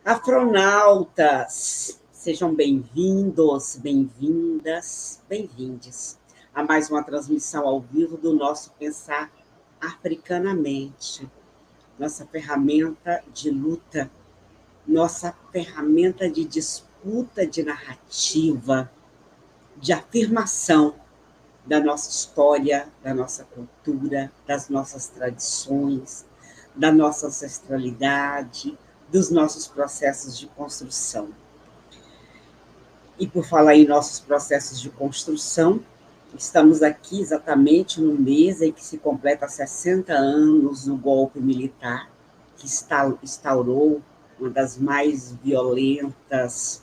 Afronautas, sejam bem-vindos, bem-vindas, bem-vindes a mais uma transmissão ao vivo do nosso Pensar Africanamente, nossa ferramenta de luta, nossa ferramenta de disputa de narrativa, de afirmação da nossa história, da nossa cultura, das nossas tradições, da nossa ancestralidade, dos nossos processos de construção. E por falar em nossos processos de construção, estamos aqui exatamente no mês em que se completa 60 anos do golpe militar, que instaurou uma das mais violentas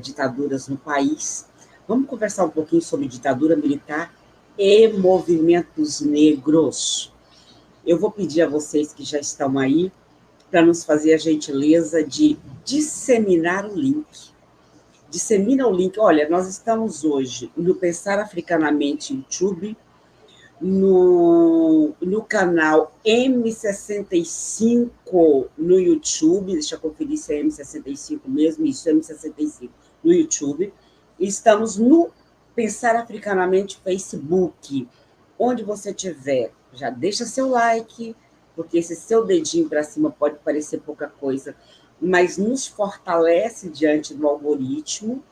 ditaduras no país. Vamos conversar um pouquinho sobre ditadura militar e movimentos negros. Eu vou pedir a vocês que já estão aí para nos fazer a gentileza de disseminar o link. Dissemina o link. Olha, nós estamos hoje no Pensar Africanamente YouTube, no canal M65 no YouTube, deixa eu conferir se é M65 mesmo, isso, M65 no YouTube. E estamos no Pensar Africanamente Facebook. Onde você estiver, já deixa seu like, porque esse seu dedinho para cima pode parecer pouca coisa, mas nos fortalece diante do algoritmo,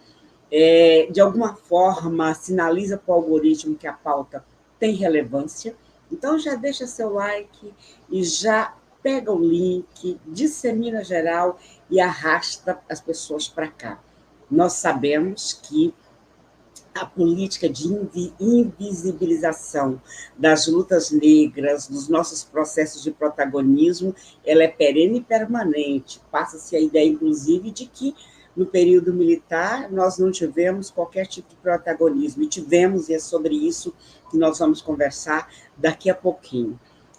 de alguma forma sinaliza para o algoritmo que a pauta tem relevância. Então já deixa seu like e já pega o link, dissemina geral e arrasta as pessoas para cá. Nós sabemos que a política de invisibilização das lutas negras, dos nossos processos de protagonismo, ela é perene e permanente. Passa-se a ideia, inclusive, de que no período militar nós não tivemos qualquer tipo de protagonismo, e tivemos, e é sobre isso que nós vamos conversar daqui a pouquinho.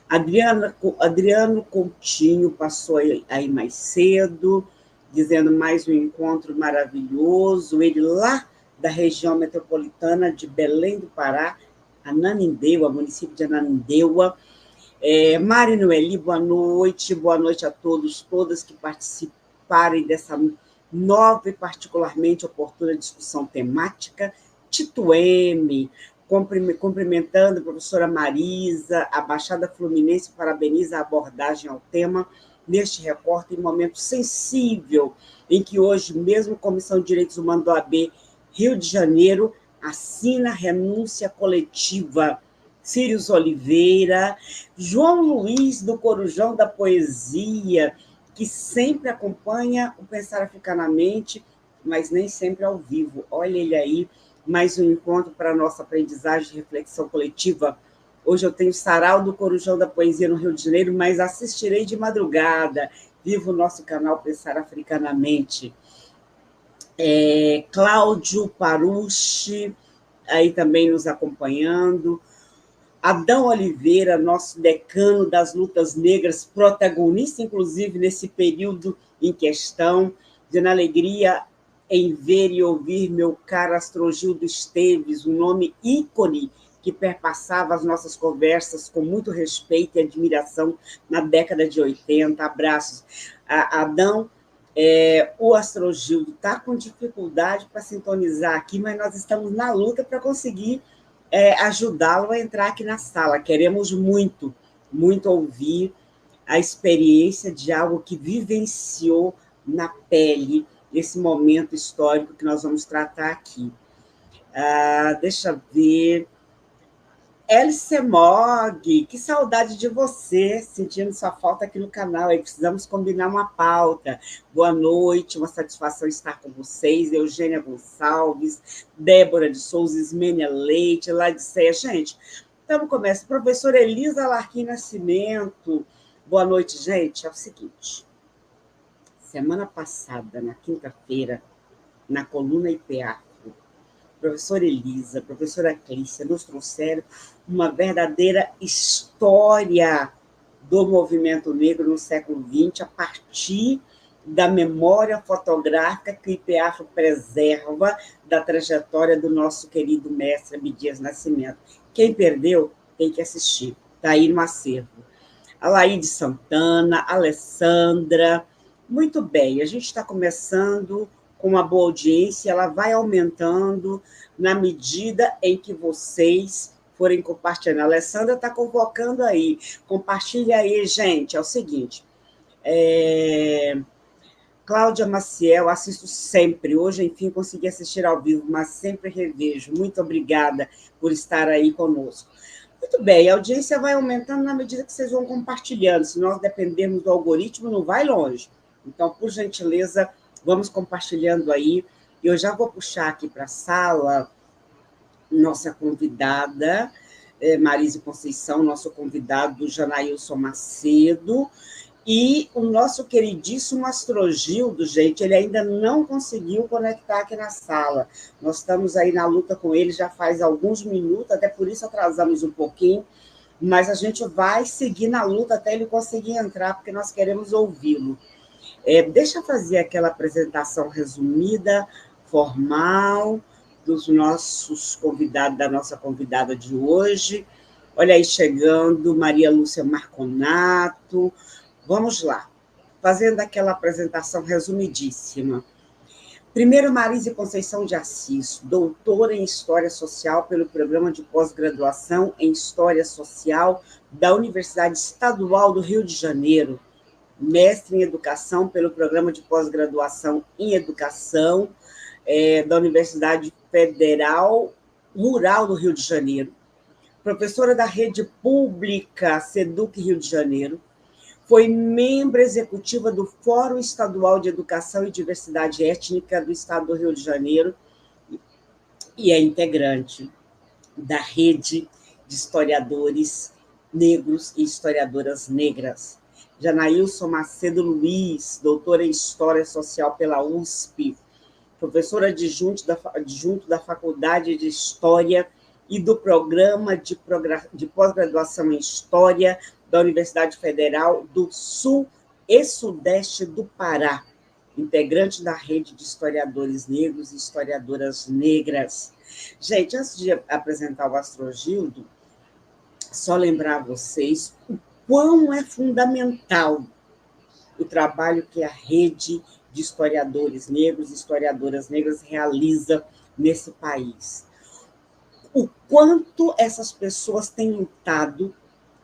Adriano Coutinho passou aí mais cedo, dizendo mais um encontro maravilhoso, ele lá da região metropolitana de Belém do Pará, Ananindeua, município de Ananindeua. Mari Noeli, boa noite a todos, todas que participarem dessa nova e particularmente oportuna discussão temática. Tito M, cumprimentando a professora Marisa, a Baixada Fluminense parabeniza a abordagem ao tema neste recorte em momento sensível, em que hoje, mesmo a Comissão de Direitos Humanos do AB Rio de Janeiro assina renúncia coletiva. Círios Oliveira, João Luiz do Corujão da Poesia, que sempre acompanha o Pensar Africanamente, mas nem sempre ao vivo. Olha ele aí, mais um encontro para a nossa aprendizagem e reflexão coletiva. Hoje eu tenho Sarau do Corujão da Poesia no Rio de Janeiro, mas assistirei de madrugada. Viva o nosso canal Pensar Africanamente. Cláudio Parucci, aí também nos acompanhando. Adão Oliveira, nosso decano das lutas negras, protagonista, inclusive, nesse período em questão. Dando alegria em ver e ouvir meu caro Astrogildo Esteves, um nome ícone que perpassava as nossas conversas com muito respeito e admiração na década de 80. Abraços. Adão, o Astrogildo está com dificuldade para sintonizar aqui, mas nós estamos na luta para conseguir ajudá-lo a entrar aqui na sala. Queremos muito, muito ouvir a experiência de algo que vivenciou na pele esse momento histórico que nós vamos tratar aqui. Deixa eu ver. Elce Mog, que saudade de você, sentindo sua falta aqui no canal. Aí precisamos combinar uma pauta. Boa noite, uma satisfação estar com vocês. Eugênia Gonçalves, Débora de Souza, Ismênia Leite, Ladiceia. Gente, então começa. Professora Elisa Larquim Nascimento. Boa noite, gente. É o seguinte, semana passada, na quinta-feira, na coluna IPA, professora Elisa, professora Clícia, nos trouxeram uma verdadeira história do movimento negro no século XX, a partir da memória fotográfica que o IPEAFRO preserva da trajetória do nosso querido mestre Abdias Nascimento. Quem perdeu tem que assistir, está aí no acervo. Alaide Santana, Alessandra, muito bem, a gente está começando com uma boa audiência, ela vai aumentando na medida em que vocês forem compartilhando. A Alessandra está convocando aí, compartilha aí, gente, é o seguinte, Cláudia Maciel, assisto sempre, hoje, enfim, consegui assistir ao vivo, mas sempre revejo, muito obrigada por estar aí conosco. Muito bem, a audiência vai aumentando na medida que vocês vão compartilhando. Se nós dependermos do algoritmo, não vai longe. Então, por gentileza, vamos compartilhando aí. Eu já vou puxar aqui para a sala nossa convidada, Marise Conceição, nosso convidado, Janailson Macedo, e o nosso queridíssimo Astrogildo, gente, ele ainda não conseguiu conectar aqui na sala. Nós estamos aí na luta com ele já faz alguns minutos, até por isso atrasamos um pouquinho, mas a gente vai seguir na luta até ele conseguir entrar, porque nós queremos ouvi-lo. Deixa eu fazer aquela apresentação resumida, formal, dos nossos convidados, da nossa convidada de hoje. Olha aí chegando, Maria Lúcia Marconato. Vamos lá, fazendo aquela apresentação resumidíssima. Primeiro, Marise Conceição de Assis, doutora em História Social pelo Programa de Pós-Graduação em História Social da Universidade Estadual do Rio de Janeiro, mestre em Educação pelo Programa de Pós-Graduação em Educação da Universidade Federal Rural do Rio de Janeiro, professora da Rede Pública SEDUC Rio de Janeiro, foi membro executiva do Fórum Estadual de Educação e Diversidade Étnica do Estado do Rio de Janeiro e é integrante da Rede de Historiadores Negros e Historiadoras Negras. Janailson Macedo Luiz, doutora em História Social pela USP, professora adjunto da Faculdade de História e do Programa de Pós-Graduação em História da Universidade Federal do Sul e Sudeste do Pará, integrante da Rede de Historiadores Negros e Historiadoras Negras. Gente, antes de apresentar o Astrogildo, só lembrar a vocês o quão é fundamental o trabalho que a Rede de Historiadores Negros e Historiadoras Negras realiza nesse país. O quanto essas pessoas têm lutado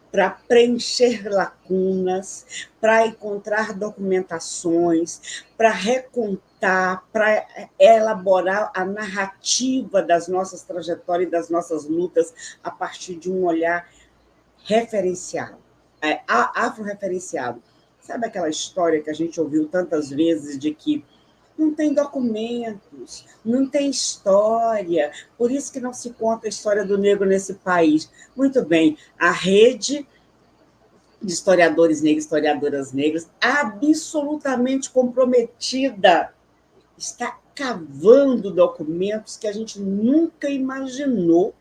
para preencher lacunas, para encontrar documentações, para recontar, para elaborar a narrativa das nossas trajetórias e das nossas lutas a partir de um olhar referenciado, afro-referenciado. Sabe aquela história que a gente ouviu tantas vezes de que não tem documentos, não tem história, por isso que não se conta a história do negro nesse país. Muito bem, a Rede de Historiadores Negros e Historiadoras Negras, absolutamente comprometida, está cavando documentos que a gente nunca imaginou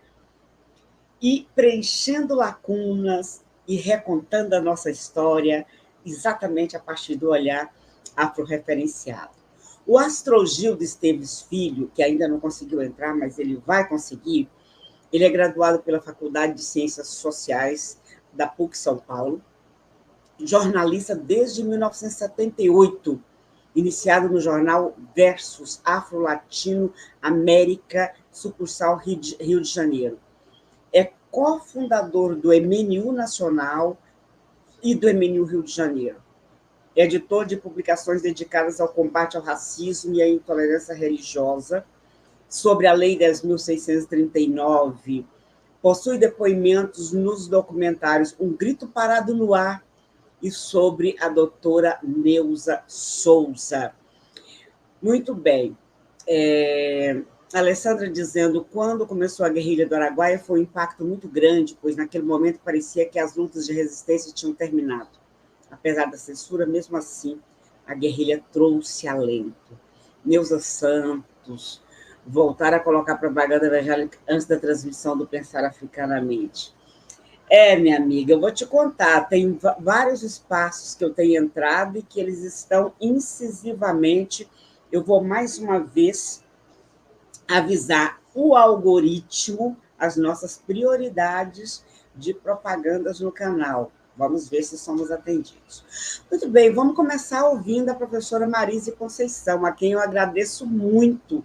e preenchendo lacunas e recontando a nossa história exatamente a partir do olhar afro-referenciado. O Astrogildo Esteves Filho, que ainda não conseguiu entrar, mas ele vai conseguir, ele é graduado pela Faculdade de Ciências Sociais da PUC São Paulo, jornalista desde 1978, iniciado no jornal Versus Afro-Latino América, sucursal Rio de Janeiro. É cofundador do MNU Nacional e do MNU Rio de Janeiro. É editor de publicações dedicadas ao combate ao racismo e à intolerância religiosa, sobre a Lei 10.639. Possui depoimentos nos documentários Um Grito Parado no Ar e sobre a doutora Neuza Souza. Muito bem. A Alessandra dizendo, quando começou a guerrilha do Araguaia, foi um impacto muito grande, pois naquele momento parecia que as lutas de resistência tinham terminado. Apesar da censura, mesmo assim, a guerrilha trouxe alento. Neuza Santos, voltar a colocar propaganda evangélica antes da transmissão do Pensar Africanamente. Minha amiga, eu vou te contar, tem vários espaços que eu tenho entrado e que eles estão incisivamente. Eu vou mais uma vez avisar o algoritmo as nossas prioridades de propagandas no canal. Vamos ver se somos atendidos. Muito bem, vamos começar ouvindo a professora Marise Conceição, a quem eu agradeço muito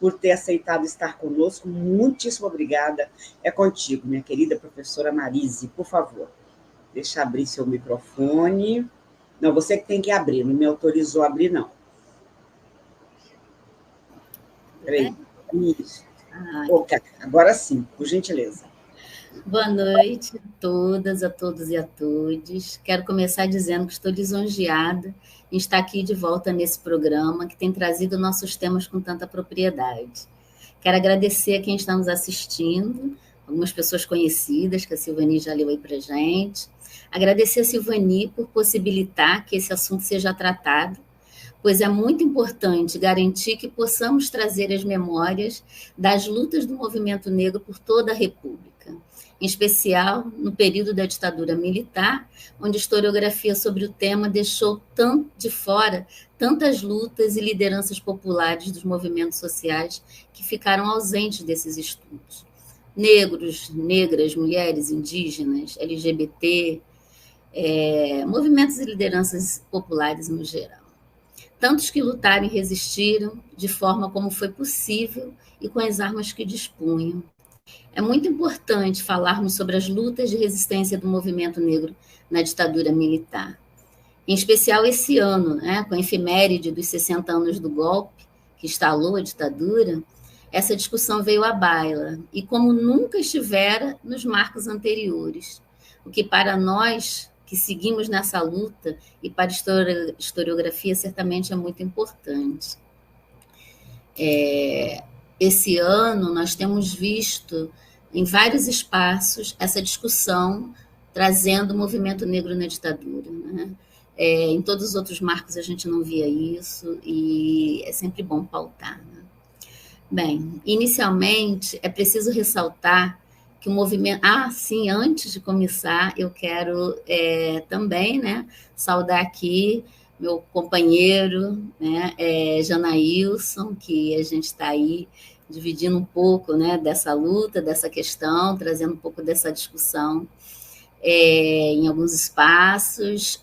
por ter aceitado estar conosco. Muitíssimo obrigada. É contigo, minha querida professora Marise, por favor. Deixa eu abrir seu microfone. Não, você que tem que abrir, não me autorizou a abrir, não. Peraí. Isso. Ok, agora sim, por gentileza. Boa noite a todas, a todos e a todes. Quero começar dizendo que estou lisonjeada em estar aqui de volta nesse programa que tem trazido nossos temas com tanta propriedade. Quero agradecer a quem está nos assistindo, algumas pessoas conhecidas, que a Silvani já leu aí para a gente. Agradecer a Silvani por possibilitar que esse assunto seja tratado, pois é muito importante garantir que possamos trazer as memórias das lutas do movimento negro por toda a República, em especial no período da ditadura militar, onde a historiografia sobre o tema deixou de fora tantas lutas e lideranças populares dos movimentos sociais que ficaram ausentes desses estudos. Negros, negras, mulheres, indígenas, LGBT, movimentos e lideranças populares no geral. Tantos que lutaram e resistiram de forma como foi possível e com as armas que dispunham. É muito importante falarmos sobre as lutas de resistência do movimento negro na ditadura militar. Em especial esse ano, com a efeméride dos 60 anos do golpe, que instalou a ditadura, essa discussão veio à baila, e como nunca estivera nos marcos anteriores, o que para nós que seguimos nessa luta e para a historiografia certamente é muito importante. Esse ano nós temos visto em vários espaços essa discussão trazendo o movimento negro na ditadura, né? Em todos os outros marcos a gente não via isso e é sempre bom pautar, né? Bem, inicialmente é preciso ressaltar que o movimento... sim, antes de começar, eu quero também, né, saudar aqui meu companheiro, né, Janaílson, que a gente está aí dividindo um pouco, né, dessa luta, dessa questão, trazendo um pouco dessa discussão em alguns espaços.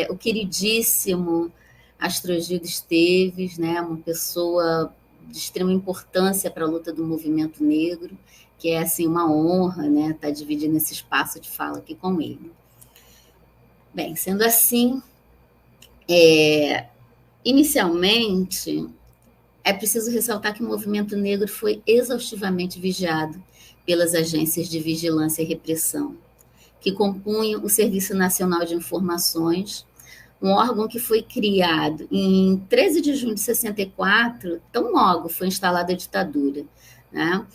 O queridíssimo Astrogildo Esteves, né, uma pessoa de extrema importância para a luta do movimento negro, que é assim, uma honra, né, estar dividindo esse espaço de fala aqui com ele. Bem, sendo assim, inicialmente, é preciso ressaltar que o movimento negro foi exaustivamente vigiado pelas agências de vigilância e repressão, que compunham o Serviço Nacional de Informações, um órgão que foi criado em 13 de junho de 64, tão logo foi instalada a ditadura, né?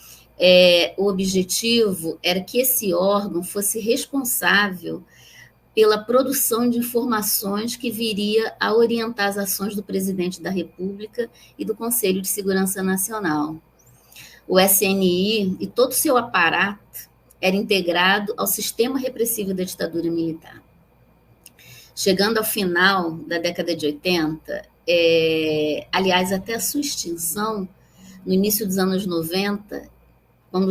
O objetivo era que esse órgão fosse responsável pela produção de informações que viria a orientar as ações do presidente da República e do Conselho de Segurança Nacional. O SNI e todo o seu aparato era integrado ao sistema repressivo da ditadura militar. Chegando ao final da década de 80, aliás, até a sua extinção, no início dos anos 90, quando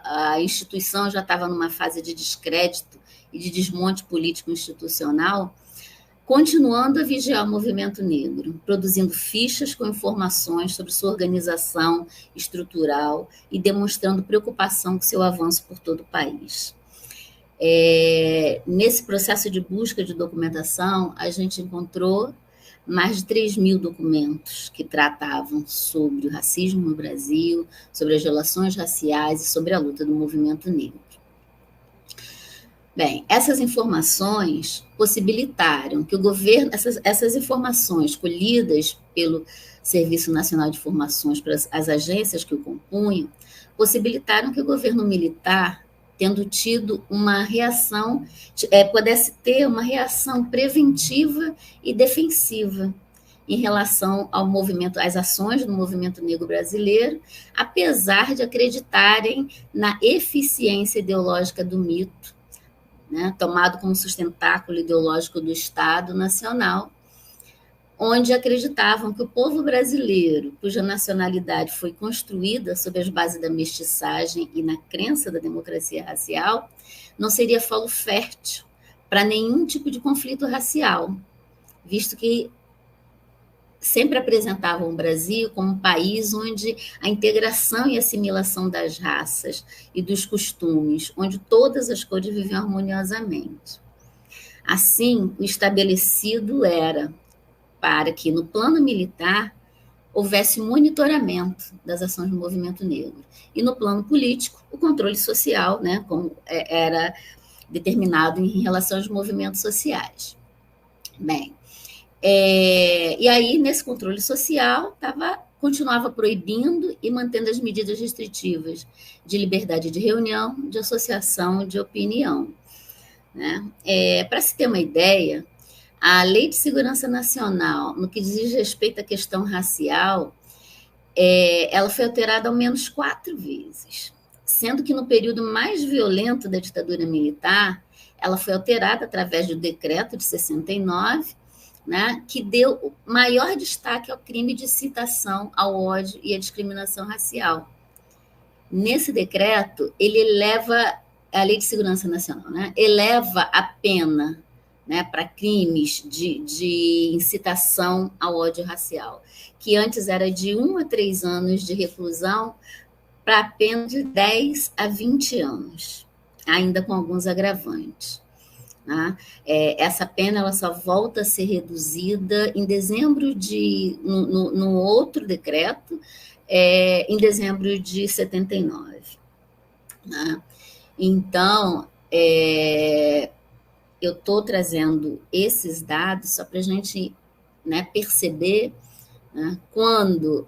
a instituição já estava numa fase de descrédito e de desmonte político-institucional, continuando a vigiar o movimento negro, produzindo fichas com informações sobre sua organização estrutural e demonstrando preocupação com seu avanço por todo o país. Nesse processo de busca de documentação, a gente encontrou mais de 3.000 documentos que tratavam sobre o racismo no Brasil, sobre as relações raciais e sobre a luta do movimento negro. Bem, essas informações possibilitaram que o governo, essas informações colhidas pelo Serviço Nacional de Informações para as agências que o compunham, possibilitaram que o governo militar, tendo tido uma pudesse ter uma reação preventiva e defensiva em relação ao movimento, às ações do movimento negro brasileiro, apesar de acreditarem na eficiência ideológica do mito, né, tomado como sustentáculo ideológico do Estado Nacional, onde acreditavam que o povo brasileiro, cuja nacionalidade foi construída sob as bases da mestiçagem e na crença da democracia racial, não seria solo fértil para nenhum tipo de conflito racial, visto que sempre apresentavam o Brasil como um país onde a integração e assimilação das raças e dos costumes, onde todas as cores viviam harmoniosamente. Assim, o estabelecido era para que, no plano militar, houvesse monitoramento das ações do movimento negro. E, no plano político, o controle social, né, como era determinado em relação aos movimentos sociais. Bem, e aí, nesse controle social, continuava proibindo e mantendo as medidas restritivas de liberdade de reunião, de associação, de opinião. Né? Para se ter uma ideia, a Lei de Segurança Nacional, no que diz respeito à questão racial, ela foi alterada ao menos 4 vezes, sendo que no período mais violento da ditadura militar, ela foi alterada através do decreto de 69, né, que deu maior destaque ao crime de incitação ao ódio e à discriminação racial. Nesse decreto, ele eleva, a Lei de Segurança Nacional, né, eleva a pena, né, para crimes de incitação ao ódio racial, que antes era de 1 a 3 anos de reclusão, para a pena de 10 a 20 anos, ainda com alguns agravantes. Né? Essa pena ela só volta a ser reduzida em dezembro no outro decreto, em dezembro de 79. Né? Então, eu estou trazendo esses dados só para a gente, né, perceber, né, quando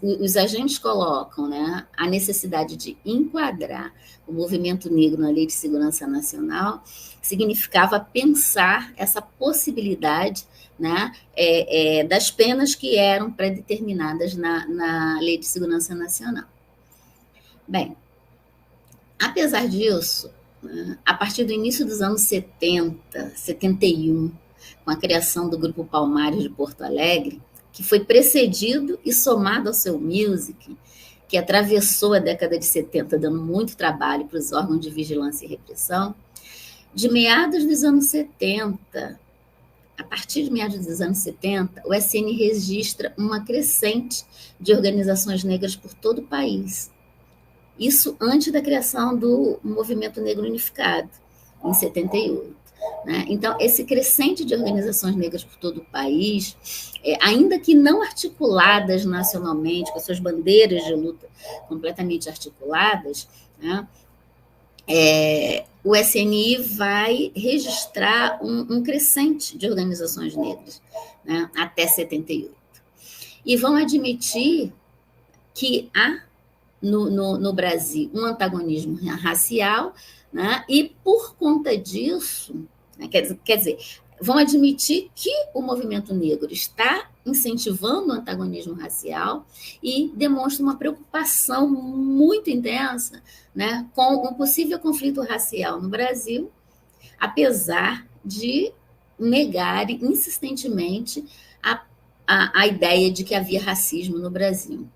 os agentes colocam, né, a necessidade de enquadrar o movimento negro na Lei de Segurança Nacional, significava pensar essa possibilidade, né, das penas que eram pré-determinadas na Lei de Segurança Nacional. Bem, apesar disso, né, a partir do início dos anos 70, 71, com a criação do Grupo Palmares de Porto Alegre, que foi precedido e somado ao seu music, que atravessou a década de 70, dando muito trabalho para os órgãos de vigilância e repressão, de meados dos anos 70, a partir de meados dos anos 70, o SN registra uma crescente de organizações negras por todo o país. Isso antes da criação do Movimento Negro Unificado, em 78. Né? Então, esse crescente de organizações negras por todo o país, ainda que não articuladas nacionalmente, com suas bandeiras de luta completamente articuladas, né? O SNI vai registrar um crescente de organizações negras, né? Até 78. E vão admitir que há no Brasil um antagonismo racial, né? E por conta disso, né, quer dizer, vão admitir que o movimento negro está incentivando o antagonismo racial e demonstra uma preocupação muito intensa, né, com um possível conflito racial no Brasil, apesar de negarem insistentemente a ideia de que havia racismo no Brasil.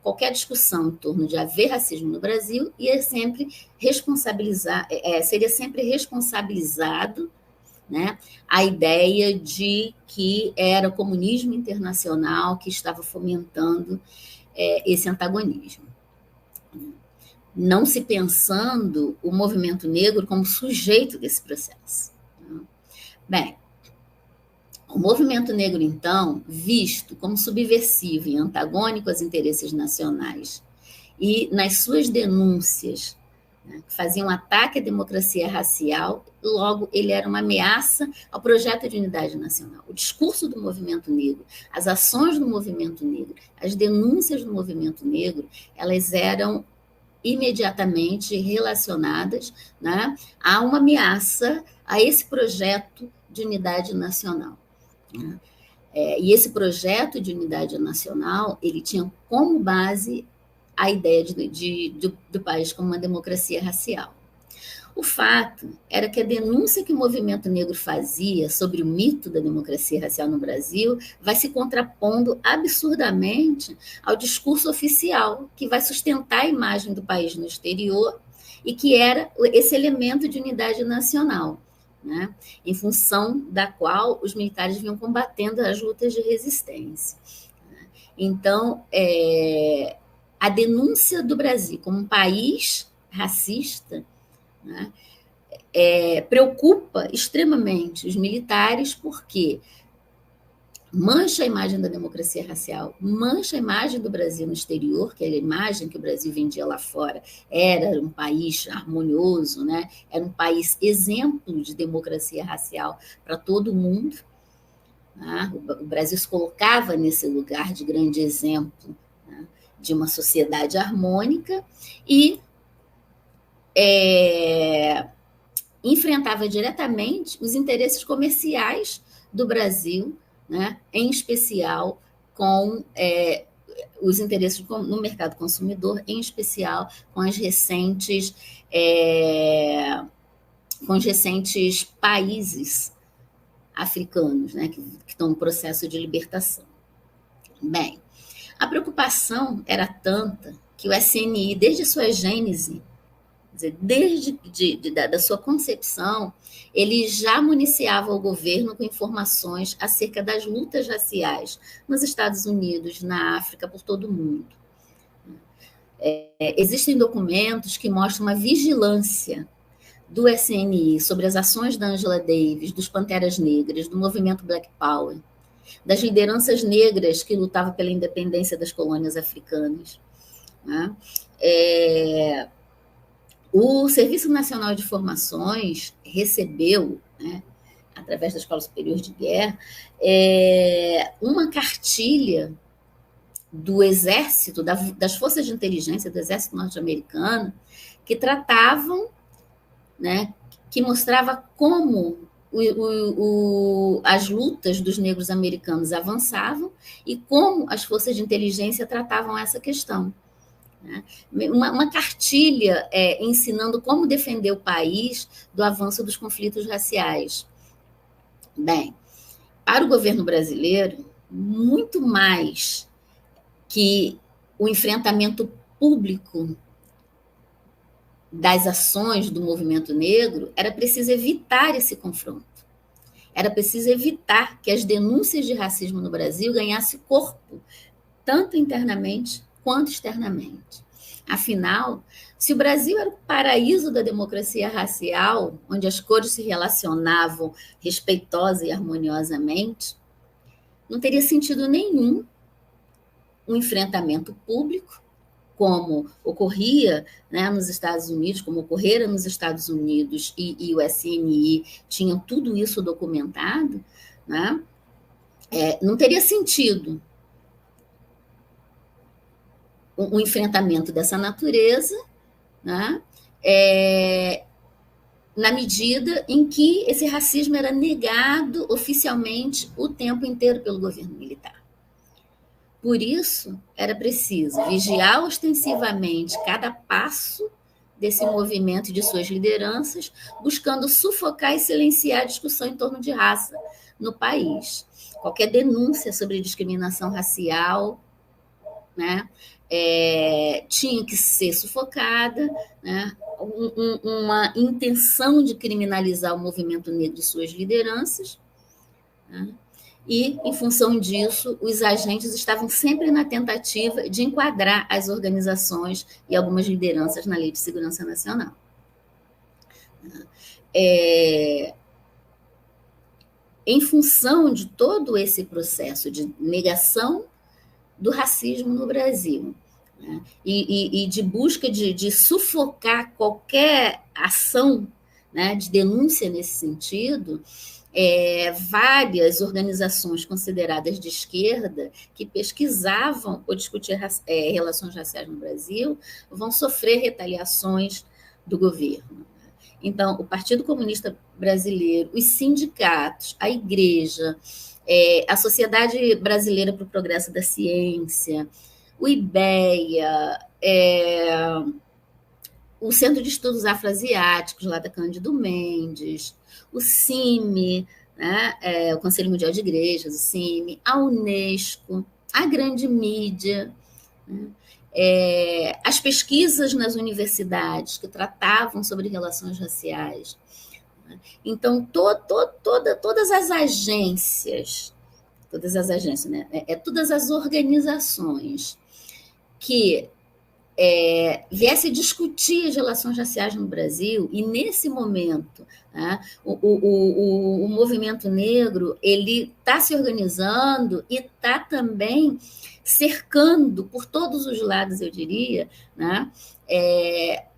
Qualquer discussão em torno de haver racismo no Brasil seria sempre responsabilizado, né, a ideia de que era o comunismo internacional que estava fomentando esse antagonismo. Não se pensando o movimento negro como sujeito desse processo. Bem, o movimento negro, então, visto como subversivo e antagônico aos interesses nacionais e nas suas denúncias, né, que faziam ataque à democracia racial, logo ele era uma ameaça ao projeto de unidade nacional. O discurso do movimento negro, as ações do movimento negro, as denúncias do movimento negro, elas eram imediatamente relacionadas, né, a uma ameaça a esse projeto de unidade nacional. E esse projeto de unidade nacional, ele tinha como base a ideia do país como uma democracia racial. O fato era que a denúncia que o movimento negro fazia sobre o mito da democracia racial no Brasil vai se contrapondo absurdamente ao discurso oficial que vai sustentar a imagem do país no exterior e que era esse elemento de unidade nacional, né, em função da qual os militares vinham combatendo as lutas de resistência. Então, a denúncia do Brasil como um país racista, né, preocupa extremamente os militares, porque mancha a imagem da democracia racial, mancha a imagem do Brasil no exterior, que é a imagem que o Brasil vendia lá fora, era um país harmonioso, né? Era um país exemplo de democracia racial para todo mundo. Né? O Brasil se colocava nesse lugar de grande exemplo, né, de uma sociedade harmônica e enfrentava diretamente os interesses comerciais do Brasil, né, em especial com os interesses no mercado consumidor, em especial com os recentes países africanos, né, que estão no processo de libertação. Bem, a preocupação era tanta que o SNI, desde sua gênese, desde da sua concepção, ele já municiava o governo com informações acerca das lutas raciais nos Estados Unidos, na África, por todo o mundo. Existem documentos que mostram uma vigilância do SNI sobre as ações da Angela Davis, dos Panteras Negras, do movimento Black Power, das lideranças negras que lutavam pela independência das colônias africanas. Né? O Serviço Nacional de Informações recebeu, né, através da Escola Superior de Guerra, uma cartilha do Exército, das Forças de Inteligência do Exército Norte-Americano, que tratavam, né, que mostrava como as lutas dos negros americanos avançavam e como as forças de inteligência tratavam essa questão. Né? Uma cartilha ensinando como defender o país do avanço dos conflitos raciais. Bem, para o governo brasileiro, muito mais que o enfrentamento público das ações do movimento negro, era preciso evitar esse confronto. Era preciso evitar que as denúncias de racismo no Brasil ganhassem corpo, tanto internamente quanto externamente. Afinal, se o Brasil era o paraíso da democracia racial, onde as cores se relacionavam respeitosa e harmoniosamente, não teria sentido nenhum um enfrentamento público, como ocorria, né, nos Estados Unidos, como ocorrera nos Estados Unidos e o SNI tinham tudo isso documentado, né? Não teria sentido um enfrentamento dessa natureza, né, na medida em que esse racismo era negado oficialmente o tempo inteiro pelo governo militar. Por isso, era preciso vigiar ostensivamente cada passo desse movimento e de suas lideranças, buscando sufocar e silenciar a discussão em torno de raça no país. Qualquer denúncia sobre discriminação racial, né, tinha que ser sufocada, né, uma intenção de criminalizar o movimento negro e suas lideranças, né, e, em função disso, os agentes estavam sempre na tentativa de enquadrar as organizações e algumas lideranças na Lei de Segurança Nacional. Em função de todo esse processo de negação do racismo no Brasil, né, e de busca de sufocar qualquer ação, né, de denúncia nesse sentido, várias organizações consideradas de esquerda que pesquisavam ou discutiam relações raciais no Brasil vão sofrer retaliações do governo. Então, o Partido Comunista Brasileiro, os sindicatos, a igreja, a Sociedade Brasileira para o Progresso da Ciência, o IBEA, o Centro de Estudos Afroasiáticos, lá da Cândido Mendes, o CIMI, né, o Conselho Mundial de Igrejas, o CIMI, a Unesco, a grande mídia, né, as pesquisas nas universidades que tratavam sobre relações raciais. Né. Então, todas as agências, né, todas as organizações que viesse discutir as relações raciais no Brasil, e nesse momento, né, o movimento negro ele está se organizando e está também cercando por todos os lados, eu diria, né,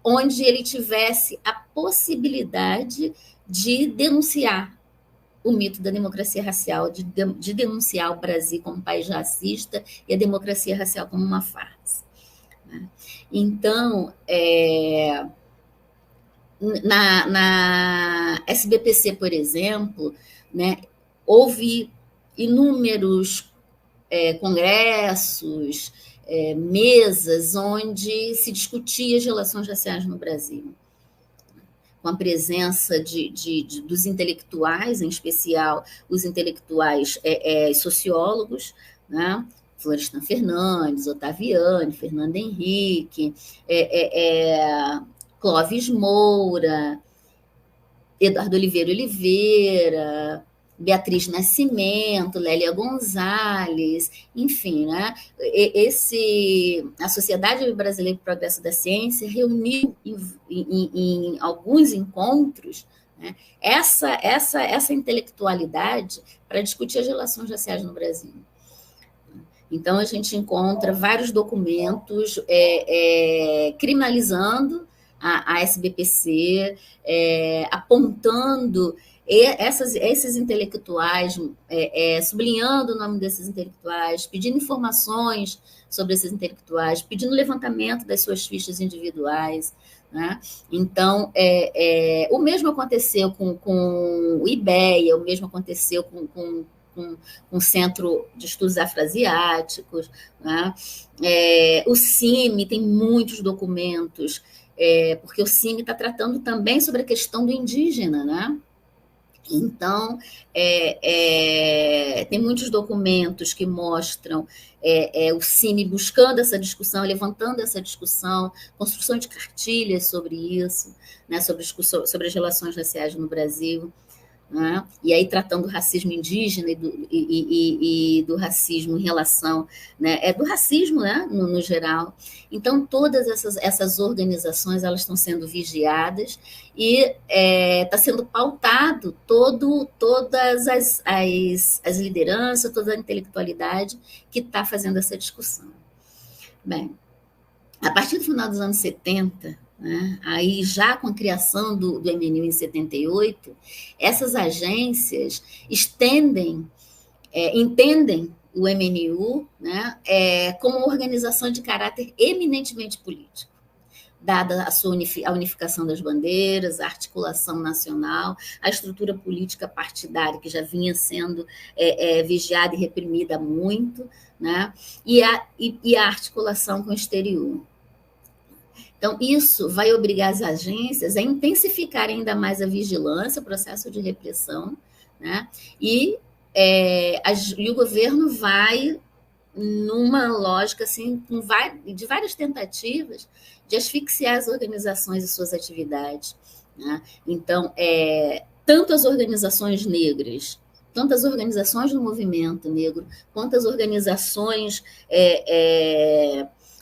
onde ele tivesse a possibilidade de denunciar o mito da democracia racial, de denunciar o Brasil como um país racista e a democracia racial como uma farsa. Então, na SBPC, por exemplo, né, houve inúmeros congressos, mesas onde se discutia as relações raciais no Brasil, com a presença dos intelectuais, em especial os intelectuais sociólogos, né? Florestan Fernandes, Otaviani, Fernando Henrique, Clóvis Moura, Eduardo Oliveira, Beatriz Nascimento, Lélia Gonzalez, enfim, né? A Sociedade Brasileira para o Progresso da Ciência reuniu em alguns encontros, né, essa intelectualidade para discutir as relações raciais no Brasil. Então, a gente encontra vários documentos criminalizando a SBPC, apontando esses intelectuais, sublinhando o nome desses intelectuais, pedindo informações sobre esses intelectuais, pedindo levantamento das suas fichas individuais. Né? Então, o mesmo aconteceu com o IBEA, o mesmo aconteceu com o Centro de Estudos Afroasiáticos, né? O CIMI tem muitos documentos, porque o CIMI está tratando também sobre a questão do indígena, né? Então, tem muitos documentos que mostram o CIMI buscando essa discussão, levantando essa discussão, construção de cartilhas sobre isso, né, sobre as relações raciais no Brasil. Né? E aí tratando do racismo indígena e do racismo em relação, né, do racismo, né, no geral. Então, todas essas organizações elas estão sendo vigiadas e está sendo pautado todas as lideranças, toda a intelectualidade que está fazendo essa discussão. Bem, a partir do final dos anos 70, né, aí já com a criação do MNU em 78, essas agências entendem o MNU, né, como uma organização de caráter eminentemente político, dada a unificação das bandeiras, a articulação nacional, a estrutura política partidária que já vinha sendo vigiada e reprimida há muito, né, e a articulação com o exterior. Então, isso vai obrigar as agências a intensificar ainda mais a vigilância, o processo de repressão, né? E o governo vai numa lógica assim, de várias tentativas de asfixiar as organizações e suas atividades. Né? Então, tanto as organizações negras, tanto as organizações do movimento negro, quanto as organizações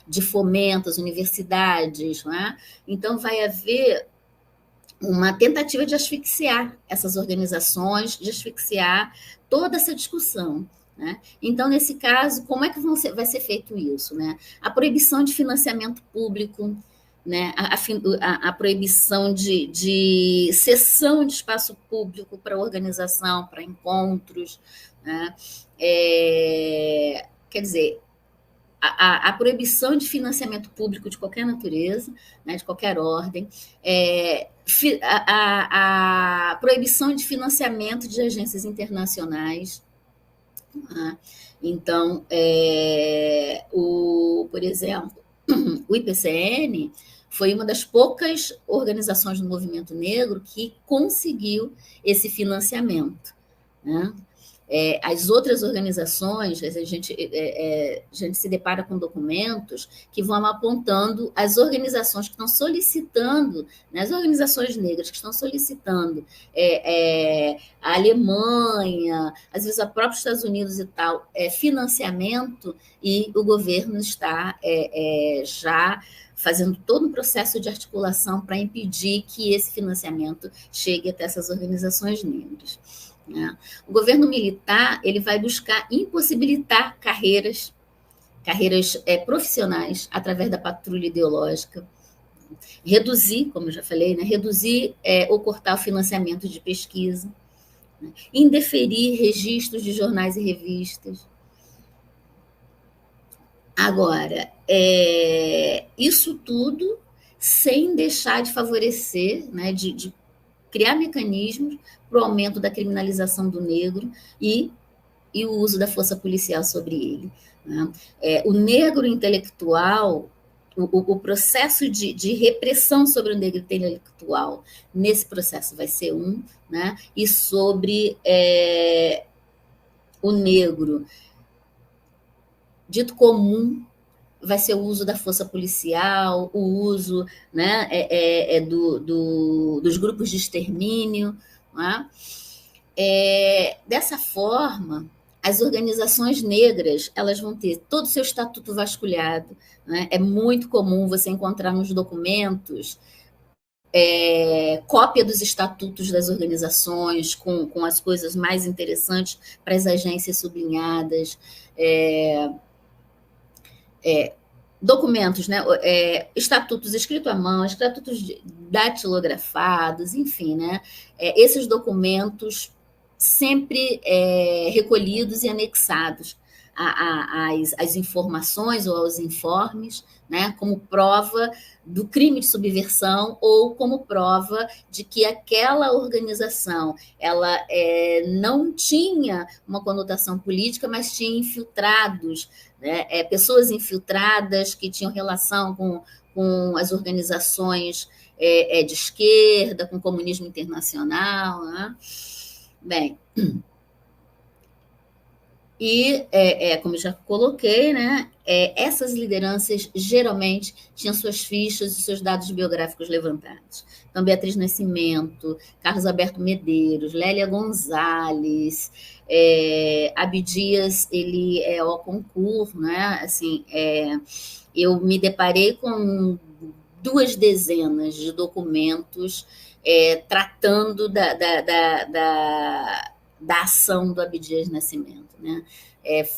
de fomento, as universidades. Né? Então, vai haver uma tentativa de asfixiar essas organizações, de asfixiar toda essa discussão. Né? Então, nesse caso, como é que vai ser feito isso? Né? A proibição de financiamento público, né? a proibição de cessão de espaço público para organização, para encontros. Né? Quer dizer, a proibição de financiamento público de qualquer natureza, né, de qualquer ordem, a proibição de financiamento de agências internacionais. Né? Então, por exemplo, o IPCN foi uma das poucas organizações do movimento negro que conseguiu esse financiamento. Né? As outras organizações, a gente se depara com documentos que vão apontando as organizações que estão solicitando, né, as organizações negras que estão solicitando a Alemanha, às vezes a própria Estados Unidos e tal, financiamento, e o governo está já fazendo todo um processo de articulação para impedir que esse financiamento chegue até essas organizações negras. Né? O governo militar ele vai buscar impossibilitar carreiras profissionais através da patrulha ideológica, reduzir, como eu já falei, né, reduzir ou cortar o financiamento de pesquisa, né, indeferir registros de jornais e revistas. Agora, isso tudo sem deixar de favorecer, né, de criar mecanismos para o aumento da criminalização do negro e o uso da força policial sobre ele. Né? O negro intelectual, o processo de repressão sobre o negro intelectual, nesse processo vai ser né? E sobre o negro dito comum, vai ser o uso da força policial, o uso, né, dos grupos de extermínio. Né? Dessa forma, as organizações negras elas vão ter todo o seu estatuto vasculhado. Né? É muito comum você encontrar nos documentos cópia dos estatutos das organizações, com as coisas mais interessantes para as agências sublinhadas, documentos, né, estatutos escritos à mão, estatutos datilografados, enfim, né, esses documentos sempre recolhidos e anexados às informações ou aos informes, né, como prova do crime de subversão ou como prova de que aquela organização ela não tinha uma conotação política, mas tinha infiltrados, né, pessoas infiltradas que tinham relação com as organizações de esquerda, com o comunismo internacional. Né? Bem, e, como já coloquei, né, essas lideranças geralmente tinham suas fichas e seus dados biográficos levantados. Então, Beatriz Nascimento, Carlos Alberto Medeiros, Lélia Gonzalez, Abdias, ele é ao concurso, né? Assim, eu me deparei com 2 dezenas de documentos tratando da ação do Abdias Nascimento, né?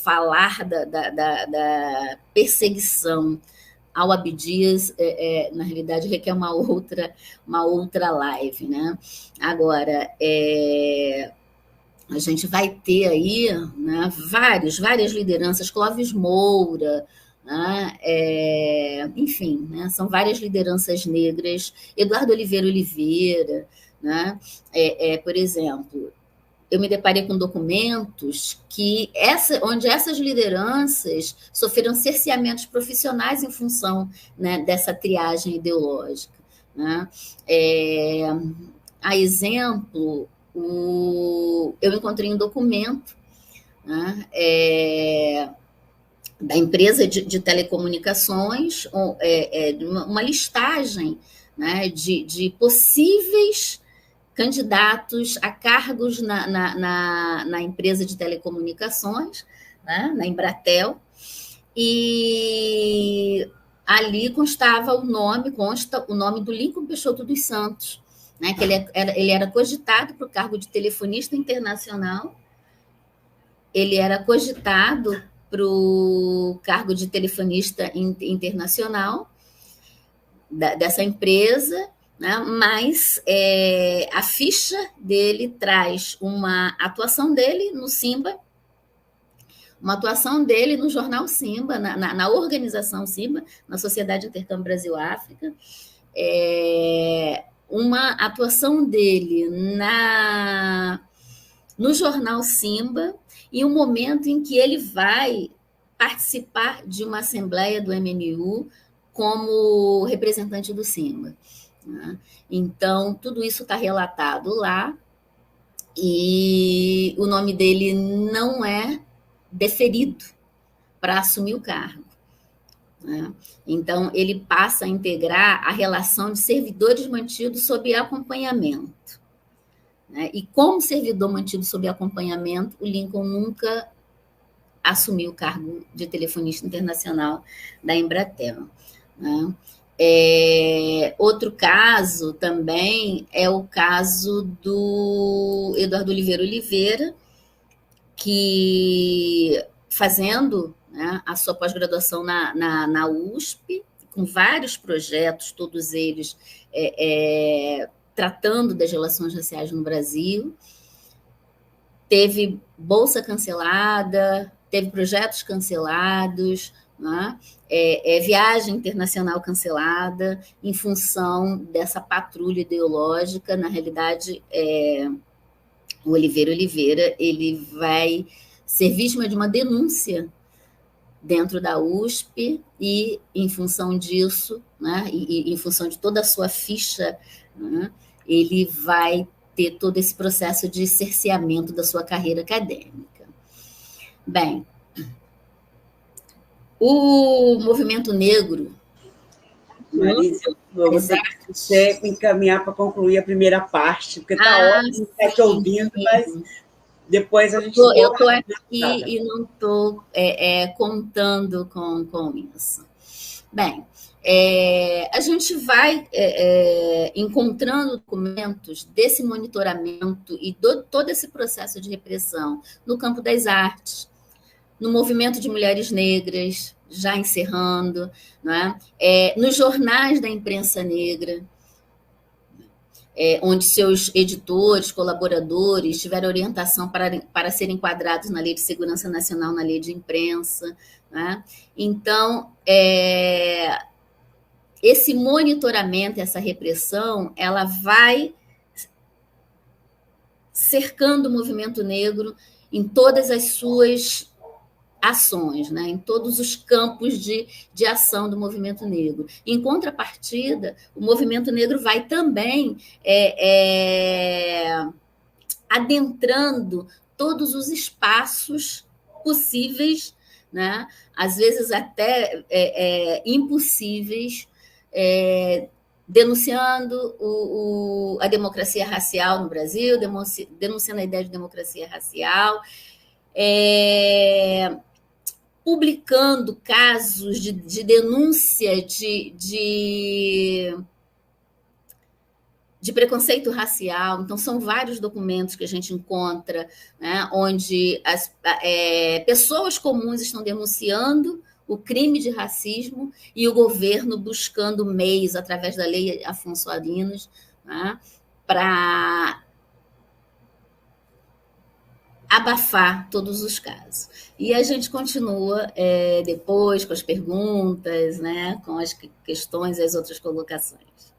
Falar da perseguição ao Abdias, na realidade, requer uma outra live. Né? Agora, a gente vai ter aí, né, várias lideranças, Clóvis Moura, né? Enfim, né, são várias lideranças negras, Eduardo Oliveira, né? Por exemplo, eu me deparei com documentos onde essas lideranças sofreram cerceamentos profissionais em função, né, dessa triagem ideológica. Né? A exemplo, eu encontrei um documento, né, da empresa de telecomunicações, uma listagem, né, de possíveis candidatos a cargos na empresa de telecomunicações, né, na Embratel, e ali consta o nome do Lincoln Peixoto dos Santos, né, que ele era cogitado para o cargo de telefonista internacional, ele era cogitado para o cargo de telefonista internacional dessa empresa, né? Mas a ficha dele traz uma atuação dele no Simba, uma atuação dele no jornal Simba, na organização Simba, na Sociedade Intercâmbio Brasil-África, uma atuação dele no jornal Simba, e um momento em que ele vai participar de uma assembleia do MNU como representante do Simba. Né? Então, tudo isso está relatado lá, e o nome dele não é deferido para assumir o cargo. Né? Então, ele passa a integrar a relação de servidores mantidos sob acompanhamento. Né? E como servidor mantido sob acompanhamento, o Lincoln nunca assumiu o cargo de telefonista internacional da Embratel. Né? Outro caso também é o caso do Eduardo Oliveira, que fazendo, né, a sua pós-graduação na USP, com vários projetos, todos eles tratando das relações raciais no Brasil, teve bolsa cancelada, teve projetos cancelados, né? Viagem internacional cancelada em função dessa patrulha ideológica. Na realidade, o Oliveira ele vai ser vítima de uma denúncia dentro da USP, e em função disso, né, e em função de toda a sua ficha, né, ele vai ter todo esse processo de cerceamento da sua carreira acadêmica. Bem, o movimento negro... Marisa, eu vou ter que você me encaminhar para concluir a primeira parte, porque está ótimo estar te ouvindo, mas depois a gente... Eu estou aqui e não estou contando com isso. Bem, a gente vai encontrando documentos desse monitoramento e todo esse processo de repressão no campo das artes, no movimento de mulheres negras, já encerrando, né? Nos jornais da imprensa negra, onde seus editores, colaboradores tiveram orientação para serem enquadrados na Lei de Segurança Nacional, na Lei de Imprensa. Né? Então, esse monitoramento, essa repressão, ela vai cercando o movimento negro em todas as suas ações, né? Em todos os campos de ação do movimento negro. Em contrapartida, o movimento negro vai também adentrando todos os espaços possíveis, né? Às vezes até impossíveis, denunciando a democracia racial no Brasil, denunciando a ideia de democracia racial, publicando casos de denúncia de preconceito racial. Então, são vários documentos que a gente encontra, né, onde as pessoas comuns estão denunciando o crime de racismo e o governo buscando meios, através da Lei Afonso Arinos, né, para abafar todos os casos. E a gente continua depois com as perguntas, né, com as questões e as outras colocações.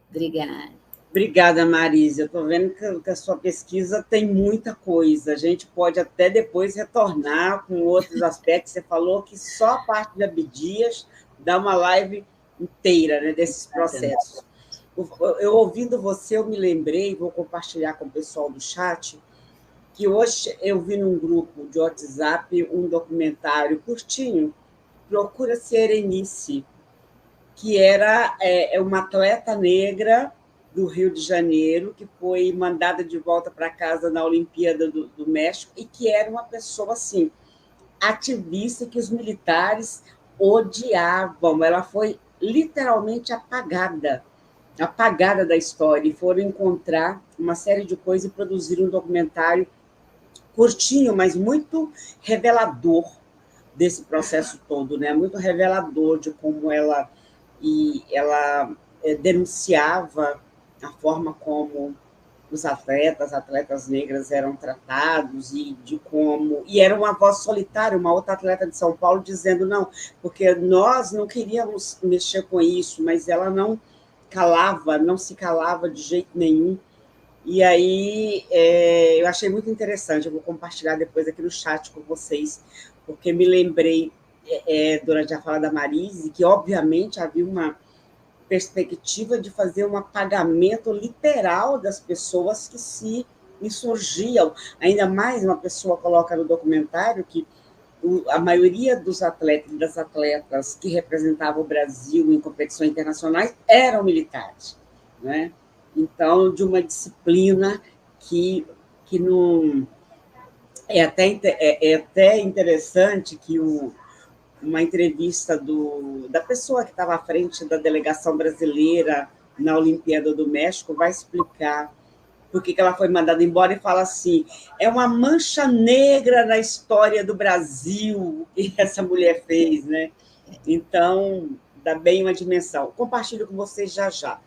Obrigada. Obrigada, Marisa. Eu estou vendo que a sua pesquisa tem muita coisa. A gente pode até depois retornar com outros aspectos. Você falou que só a parte de Abdias dá uma live inteira, né, desses processos. Eu ouvindo você, eu me lembrei, vou compartilhar com o pessoal do chat, que hoje eu vi num grupo de WhatsApp um documentário curtinho, Procura-se Erenice, que era uma atleta negra do Rio de Janeiro, que foi mandada de volta para casa na Olimpíada do México, e que era uma pessoa assim, ativista, que os militares odiavam. Ela foi literalmente apagada da história, e foram encontrar uma série de coisas e produzir um documentário curtinho, mas muito revelador desse processo todo, né? Muito revelador de como ela denunciava a forma como os atletas negras eram tratados e de como... E era uma voz solitária, uma outra atleta de São Paulo dizendo não, porque nós não queríamos mexer com isso, mas ela não calava, não se calava de jeito nenhum. E aí eu achei muito interessante, eu vou compartilhar depois aqui no chat com vocês, porque me lembrei, durante a fala da Marise, que obviamente havia uma perspectiva de fazer um apagamento literal das pessoas que se insurgiam. Ainda mais uma pessoa coloca no documentário que a maioria dos atletas e das atletas que representavam o Brasil em competições internacionais eram militares, né? Então, de uma disciplina que não... É até interessante que uma entrevista da pessoa que estava à frente da delegação brasileira na Olimpíada do México vai explicar por que ela foi mandada embora e fala assim, é uma mancha negra na história do Brasil o que essa mulher fez, né? Então, dá bem uma dimensão. Compartilho com vocês já já.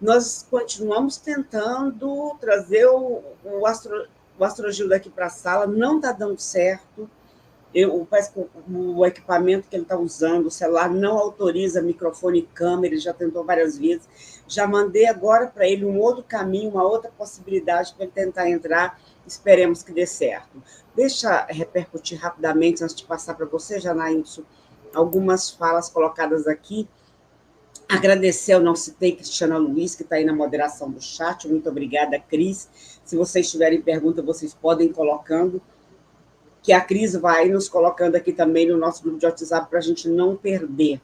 Nós continuamos tentando trazer o Astrogil daqui para a sala, não está dando certo. Parece que o equipamento que ele está usando, o celular, não autoriza microfone e câmera, ele já tentou várias vezes. Já mandei agora para ele um outro caminho, uma outra possibilidade para ele tentar entrar. Esperemos que dê certo. Deixa repercutir rapidamente, antes de passar para você, Janaílson, algumas falas colocadas aqui. Agradecer, eu não citei Cristiana Luiz, que está aí na moderação do chat. Muito obrigada, Cris. Se vocês tiverem pergunta, vocês podem ir colocando, que a Cris vai nos colocando aqui também no nosso grupo de WhatsApp para a gente não perder.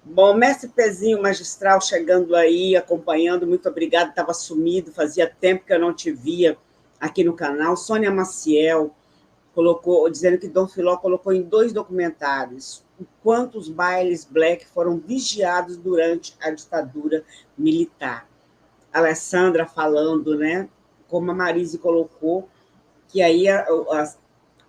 Bom, mestre Pezinho Magistral chegando aí, acompanhando, muito obrigado, estava sumido, fazia tempo que eu não te via aqui no canal. Sônia Maciel colocou, dizendo que Dom Filó colocou em 2 documentários o quanto os bailes black foram vigiados durante a ditadura militar. A Alessandra falando, né, como a Marise colocou, que aí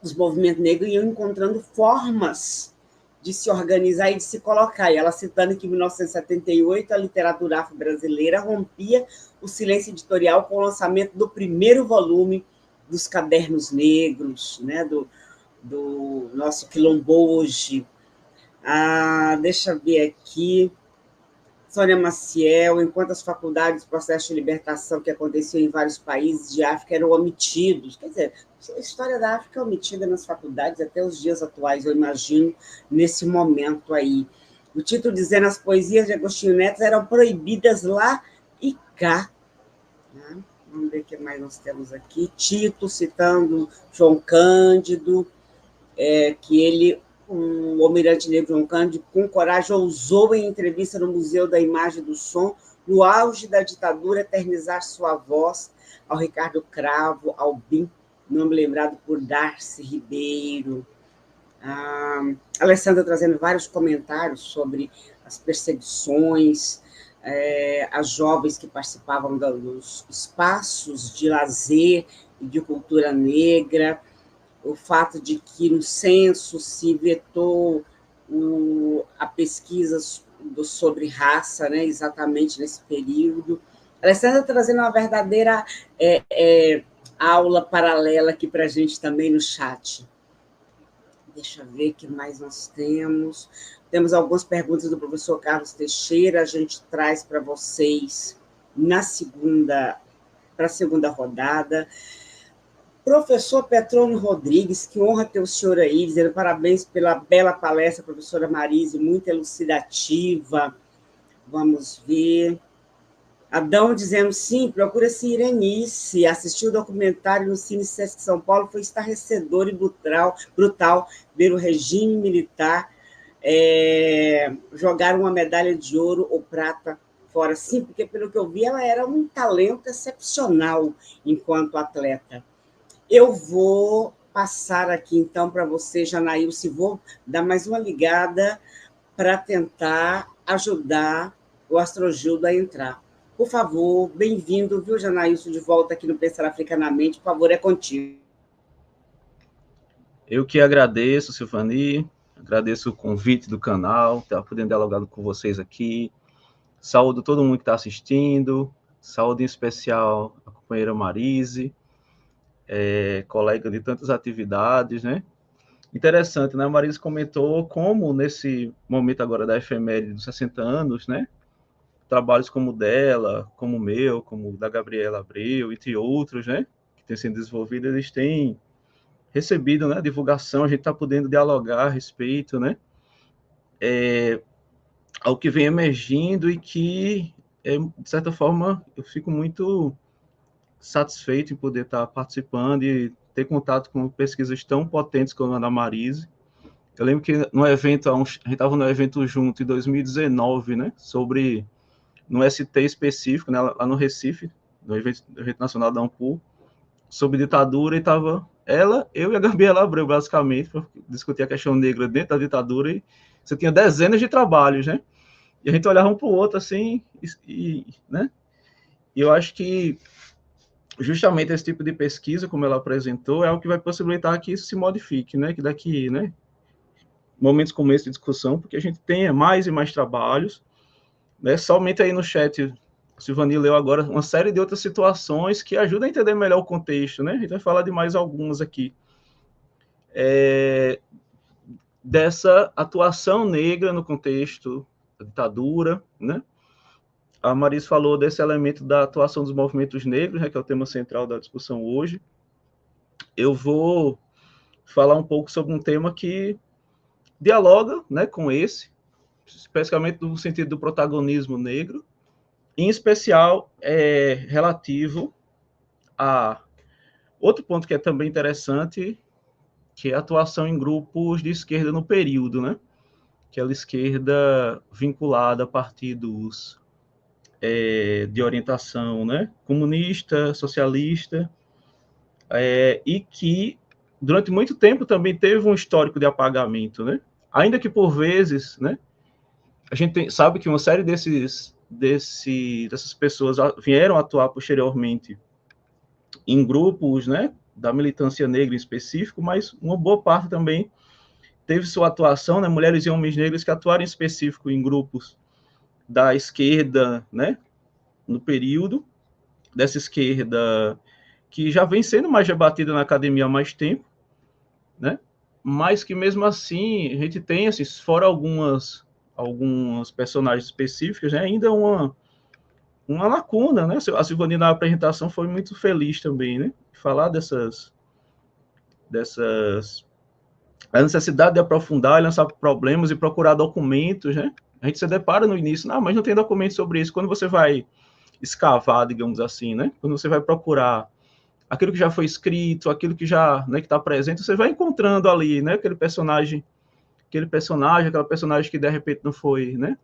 os movimentos negros iam encontrando formas de se organizar e de se colocar. E ela citando que em 1978 a literatura afro-brasileira rompia o silêncio editorial com o lançamento do primeiro volume dos Cadernos Negros, né, do nosso Quilombo hoje. Deixa eu ver aqui. Sônia Maciel, enquanto as faculdades, processos de libertação que aconteciam em vários países de África eram omitidos. Quer dizer, a história da África é omitida nas faculdades até os dias atuais, eu imagino, nesse momento aí. O título dizendo as poesias de Agostinho Neto eram proibidas lá e cá. Vamos ver o que mais nós temos aqui. Tito citando João Cândido, que ele... o almirante negro João Cândido, com coragem, ousou em entrevista no Museu da Imagem e do Som, no auge da ditadura, eternizar sua voz ao Ricardo Cravo, ao BIM, nome lembrado por Darcy Ribeiro. A Alessandra trazendo vários comentários sobre as perseguições, as jovens que participavam dos espaços de lazer e de cultura negra, o fato de que no censo se vetou a pesquisa sobre raça, né, exatamente nesse período. A Alessandra trazendo uma verdadeira aula paralela aqui para a gente também no chat. Deixa eu ver o que mais nós temos. Temos algumas perguntas do professor Carlos Teixeira, a gente traz para vocês para a segunda rodada. Professor Petrônio Rodrigues, que honra ter o senhor aí, dizendo parabéns pela bela palestra, professora Marise, muito elucidativa. Vamos ver. Adão dizendo, sim, procura-se Irenice, assistiu o documentário no Cine Sesc São Paulo, foi estarrecedor e brutal ver o regime militar jogar uma medalha de ouro ou prata fora. Sim, porque, pelo que eu vi, ela era um talento excepcional enquanto atleta. Eu vou passar aqui, então, para você, Janaílson, vou dar mais uma ligada para tentar ajudar o Astrogildo a entrar. Por favor, bem-vindo, viu, Janaílson, de volta aqui no Pensar Africanamente. Por favor, é contigo. Eu que agradeço, Silvani, agradeço o convite do canal, estar podendo dialogar com vocês aqui. Saúdo todo mundo que está assistindo, saúde em especial companheira Marise, colega de tantas atividades, né? Interessante, né? A Marise comentou como, nesse momento agora da efeméride dos 60 anos, né? Trabalhos como o dela, como o meu, como o da Gabriela Abreu, entre outros, né? Que têm sido desenvolvidos, eles têm recebido, né? Divulgação, a gente está podendo dialogar a respeito, né? Ao que vem emergindo e que, de certa forma, eu fico muito satisfeito em poder estar participando e ter contato com pesquisas tão potentes como a da Marise. Eu lembro que no evento, a gente estava no evento junto em 2019, né, sobre, no ST específico, né, lá no Recife, no evento nacional da Ampul, sobre ditadura, e estava ela, eu e a Gabriela Abreu, basicamente, para discutir a questão negra dentro da ditadura, e você tinha dezenas de trabalhos, né, e a gente olhava um para o outro, assim, né, e eu acho que justamente esse tipo de pesquisa, como ela apresentou, é o que vai possibilitar que isso se modifique, né, que daqui, né, momentos como esse de discussão, porque a gente tenha mais e mais trabalhos, né, somente aí no chat, a Silvani leu agora uma série de outras situações que ajudam a entender melhor o contexto, né, a gente vai falar de mais algumas aqui, dessa atuação negra no contexto da ditadura, né, a Maris falou desse elemento da atuação dos movimentos negros, né, que é o tema central da discussão hoje. Eu vou falar um pouco sobre um tema que dialoga, né, com esse, especificamente no sentido do protagonismo negro, em especial relativo a outro ponto que é também interessante, que é a atuação em grupos de esquerda no período, né? Aquela esquerda vinculada a partidos de orientação, né, comunista, socialista, e que durante muito tempo também teve um histórico de apagamento, né? Ainda que por vezes, né, a gente sabe que uma série dessas pessoas vieram atuar posteriormente em grupos, né, da militância negra em específico, mas uma boa parte também teve sua atuação, né, mulheres e homens negros que atuaram em específico em grupos da esquerda, né, no período dessa esquerda que já vem sendo mais debatida na academia há mais tempo, né? Mas que mesmo assim a gente tem, assim, fora algumas personagens específicas, né, ainda uma lacuna, né? A Silvani na apresentação foi muito feliz também, né? Falar a necessidade de aprofundar, lançar problemas e procurar documentos, né? A gente se depara no início, mas não tem documentos sobre isso. Quando você vai escavar, digamos assim, né? Quando você vai procurar aquilo que já foi escrito, aquilo que já, né, que está presente, você vai encontrando ali, né? Aquela personagem que de repente não foi, né?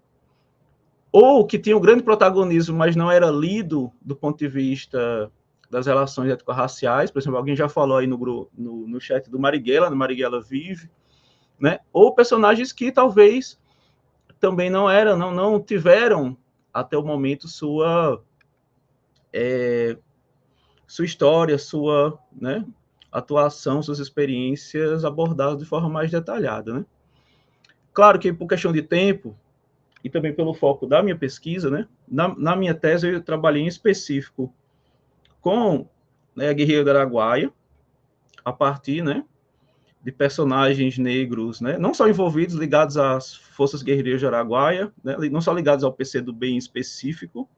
Ou que tinha um grande protagonismo, mas não era lido do ponto de vista das relações étnico-raciais. Por exemplo, alguém já falou aí no chat do Marighella, no Marighella Vive, né? Ou personagens que talvez também não tiveram até o momento sua história, sua, né, atuação, suas experiências abordadas de forma mais detalhada, né? Claro que por questão de tempo e também pelo foco da minha pesquisa, né, na minha tese eu trabalhei em específico com, né, a guerrilha do Araguaia, a partir, né, de personagens negros, né, não só envolvidos, ligados às forças guerrilheiras de Araguaia, né, não só ligados ao PCdoB em específico,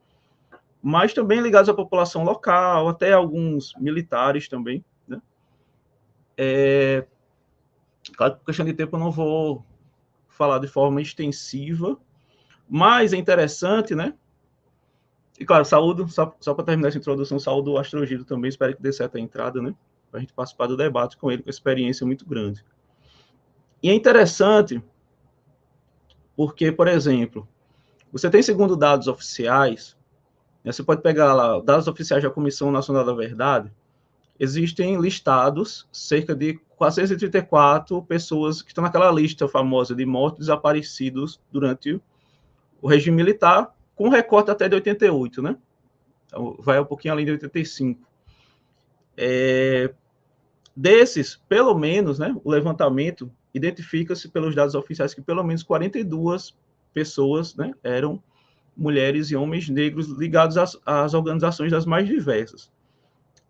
mas também ligados à população local, até alguns militares também, né. Claro que por questão de tempo eu não vou falar de forma extensiva, mas é interessante, né? E claro, saúdo, só para terminar essa introdução, saúdo o Astrogiro também, espero que dê certo a entrada, né? Para a gente participar do debate com ele, com experiência muito grande. E é interessante porque, por exemplo, você tem, segundo dados oficiais, né, você pode pegar lá dados oficiais da Comissão Nacional da Verdade, existem listados cerca de 434 pessoas que estão naquela lista famosa de mortos desaparecidos durante o regime militar, com recorte até de 88, né? Então, vai um pouquinho além de 85. Desses, pelo menos, né, o levantamento identifica-se pelos dados oficiais que pelo menos 42 pessoas, né, eram mulheres e homens negros ligados às organizações das mais diversas.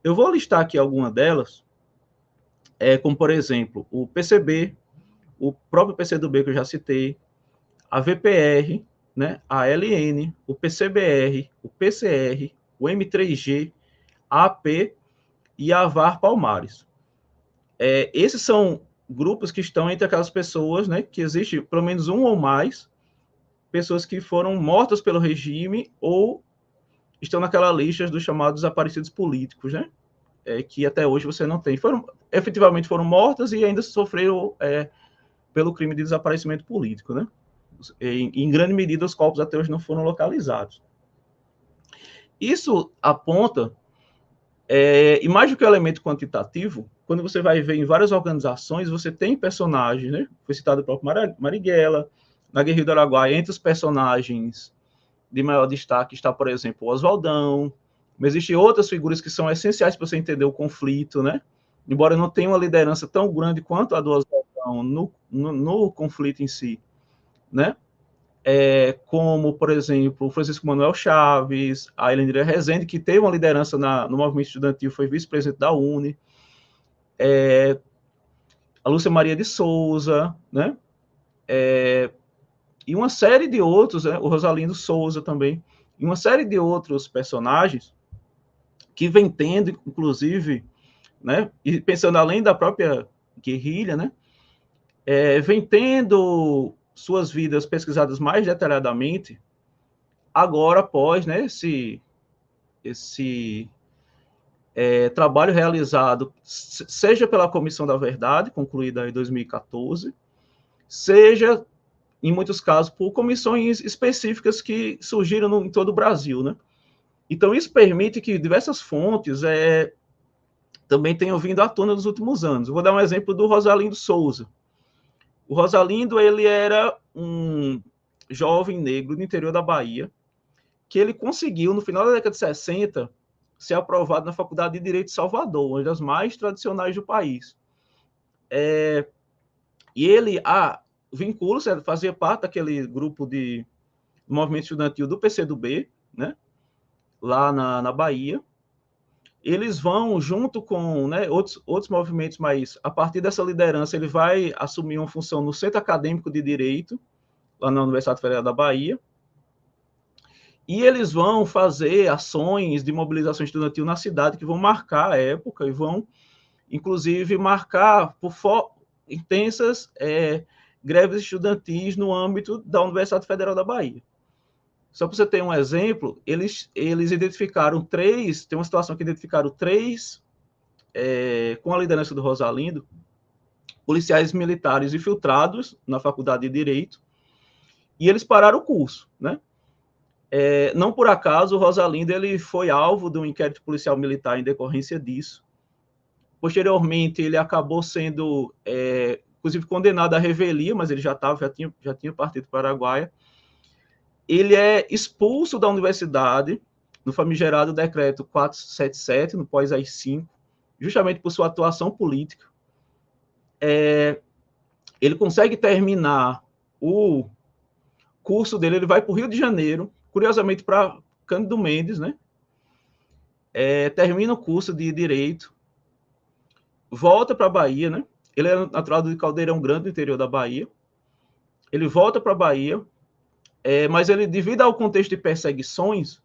Eu vou listar aqui alguma delas, como, por exemplo, o PCB, o próprio PCdoB que eu já citei, a VPR, né, a LN, o PCBR, o PCR, o M3G, a AP e a VAR Palmares. Esses são grupos que estão entre aquelas pessoas, né, que existe pelo menos um ou mais pessoas que foram mortas pelo regime ou estão naquela lista dos chamados desaparecidos políticos, né, que até hoje você não tem. Efetivamente foram mortas e ainda sofreram pelo crime de desaparecimento político, né? Em grande medida, os corpos até hoje não foram localizados. Isso aponta, e mais do que o elemento quantitativo, quando você vai ver em várias organizações, você tem personagens, né? Foi citado o próprio Marighella, na Guerrilha do Araguaia, entre os personagens de maior destaque está, por exemplo, o Oswaldão, mas existem outras figuras que são essenciais para você entender o conflito, né? Embora não tenha uma liderança tão grande quanto a do Oswaldão no conflito em si, né? Como, por exemplo, o Francisco Manuel Chaves, a Helenira Rezende, que teve uma liderança no movimento estudantil, foi vice-presidente da UNE, a Lúcia Maria de Souza, né? E uma série de outros, né? O Rosalindo Souza também, e uma série de outros personagens que vem tendo, inclusive, né? E pensando além da própria guerrilha, né? Vem tendo suas vidas pesquisadas mais detalhadamente, agora após, né, esse trabalho realizado, seja pela Comissão da Verdade, concluída em 2014, seja, em muitos casos, por comissões específicas que surgiram em todo o Brasil, né? Então, isso permite que diversas fontes também tenham vindo à tona nos últimos anos. Eu vou dar um exemplo do Rosalindo Souza. O Rosalindo, ele era um jovem negro do interior da Bahia, que ele conseguiu, no final da década de 60, ser aprovado na Faculdade de Direito de Salvador, uma das mais tradicionais do país. E ele vincula-se, fazia parte daquele grupo de movimento estudantil do PCdoB, né, lá na Bahia. Eles vão, junto com, né, outros movimentos, mas a partir dessa liderança ele vai assumir uma função no Centro Acadêmico de Direito, lá na Universidade Federal da Bahia, e eles vão fazer ações de mobilização estudantil na cidade que vão marcar a época e vão, inclusive, marcar por intensas greves estudantis no âmbito da Universidade Federal da Bahia. Só para você ter um exemplo, eles identificaram tem uma situação que identificaram três, com a liderança do Rosalindo, policiais militares infiltrados na Faculdade de Direito, e eles pararam o curso, né? Não por acaso, o Rosalindo ele foi alvo de um inquérito policial militar em decorrência disso. Posteriormente, ele acabou sendo, inclusive, condenado à revelia, mas ele já tinha partido para o Araguaia. Ele é expulso da universidade no famigerado decreto 477, no pós-AI-5, justamente por sua atuação política. Ele consegue terminar o curso dele, ele vai para o Rio de Janeiro, curiosamente para Cândido Mendes, né? Termina o curso de Direito, volta para a Bahia, né? Ele é natural de Caldeirão Grande, do interior da Bahia. Ele volta para a Bahia, mas ele, devido ao contexto de perseguições,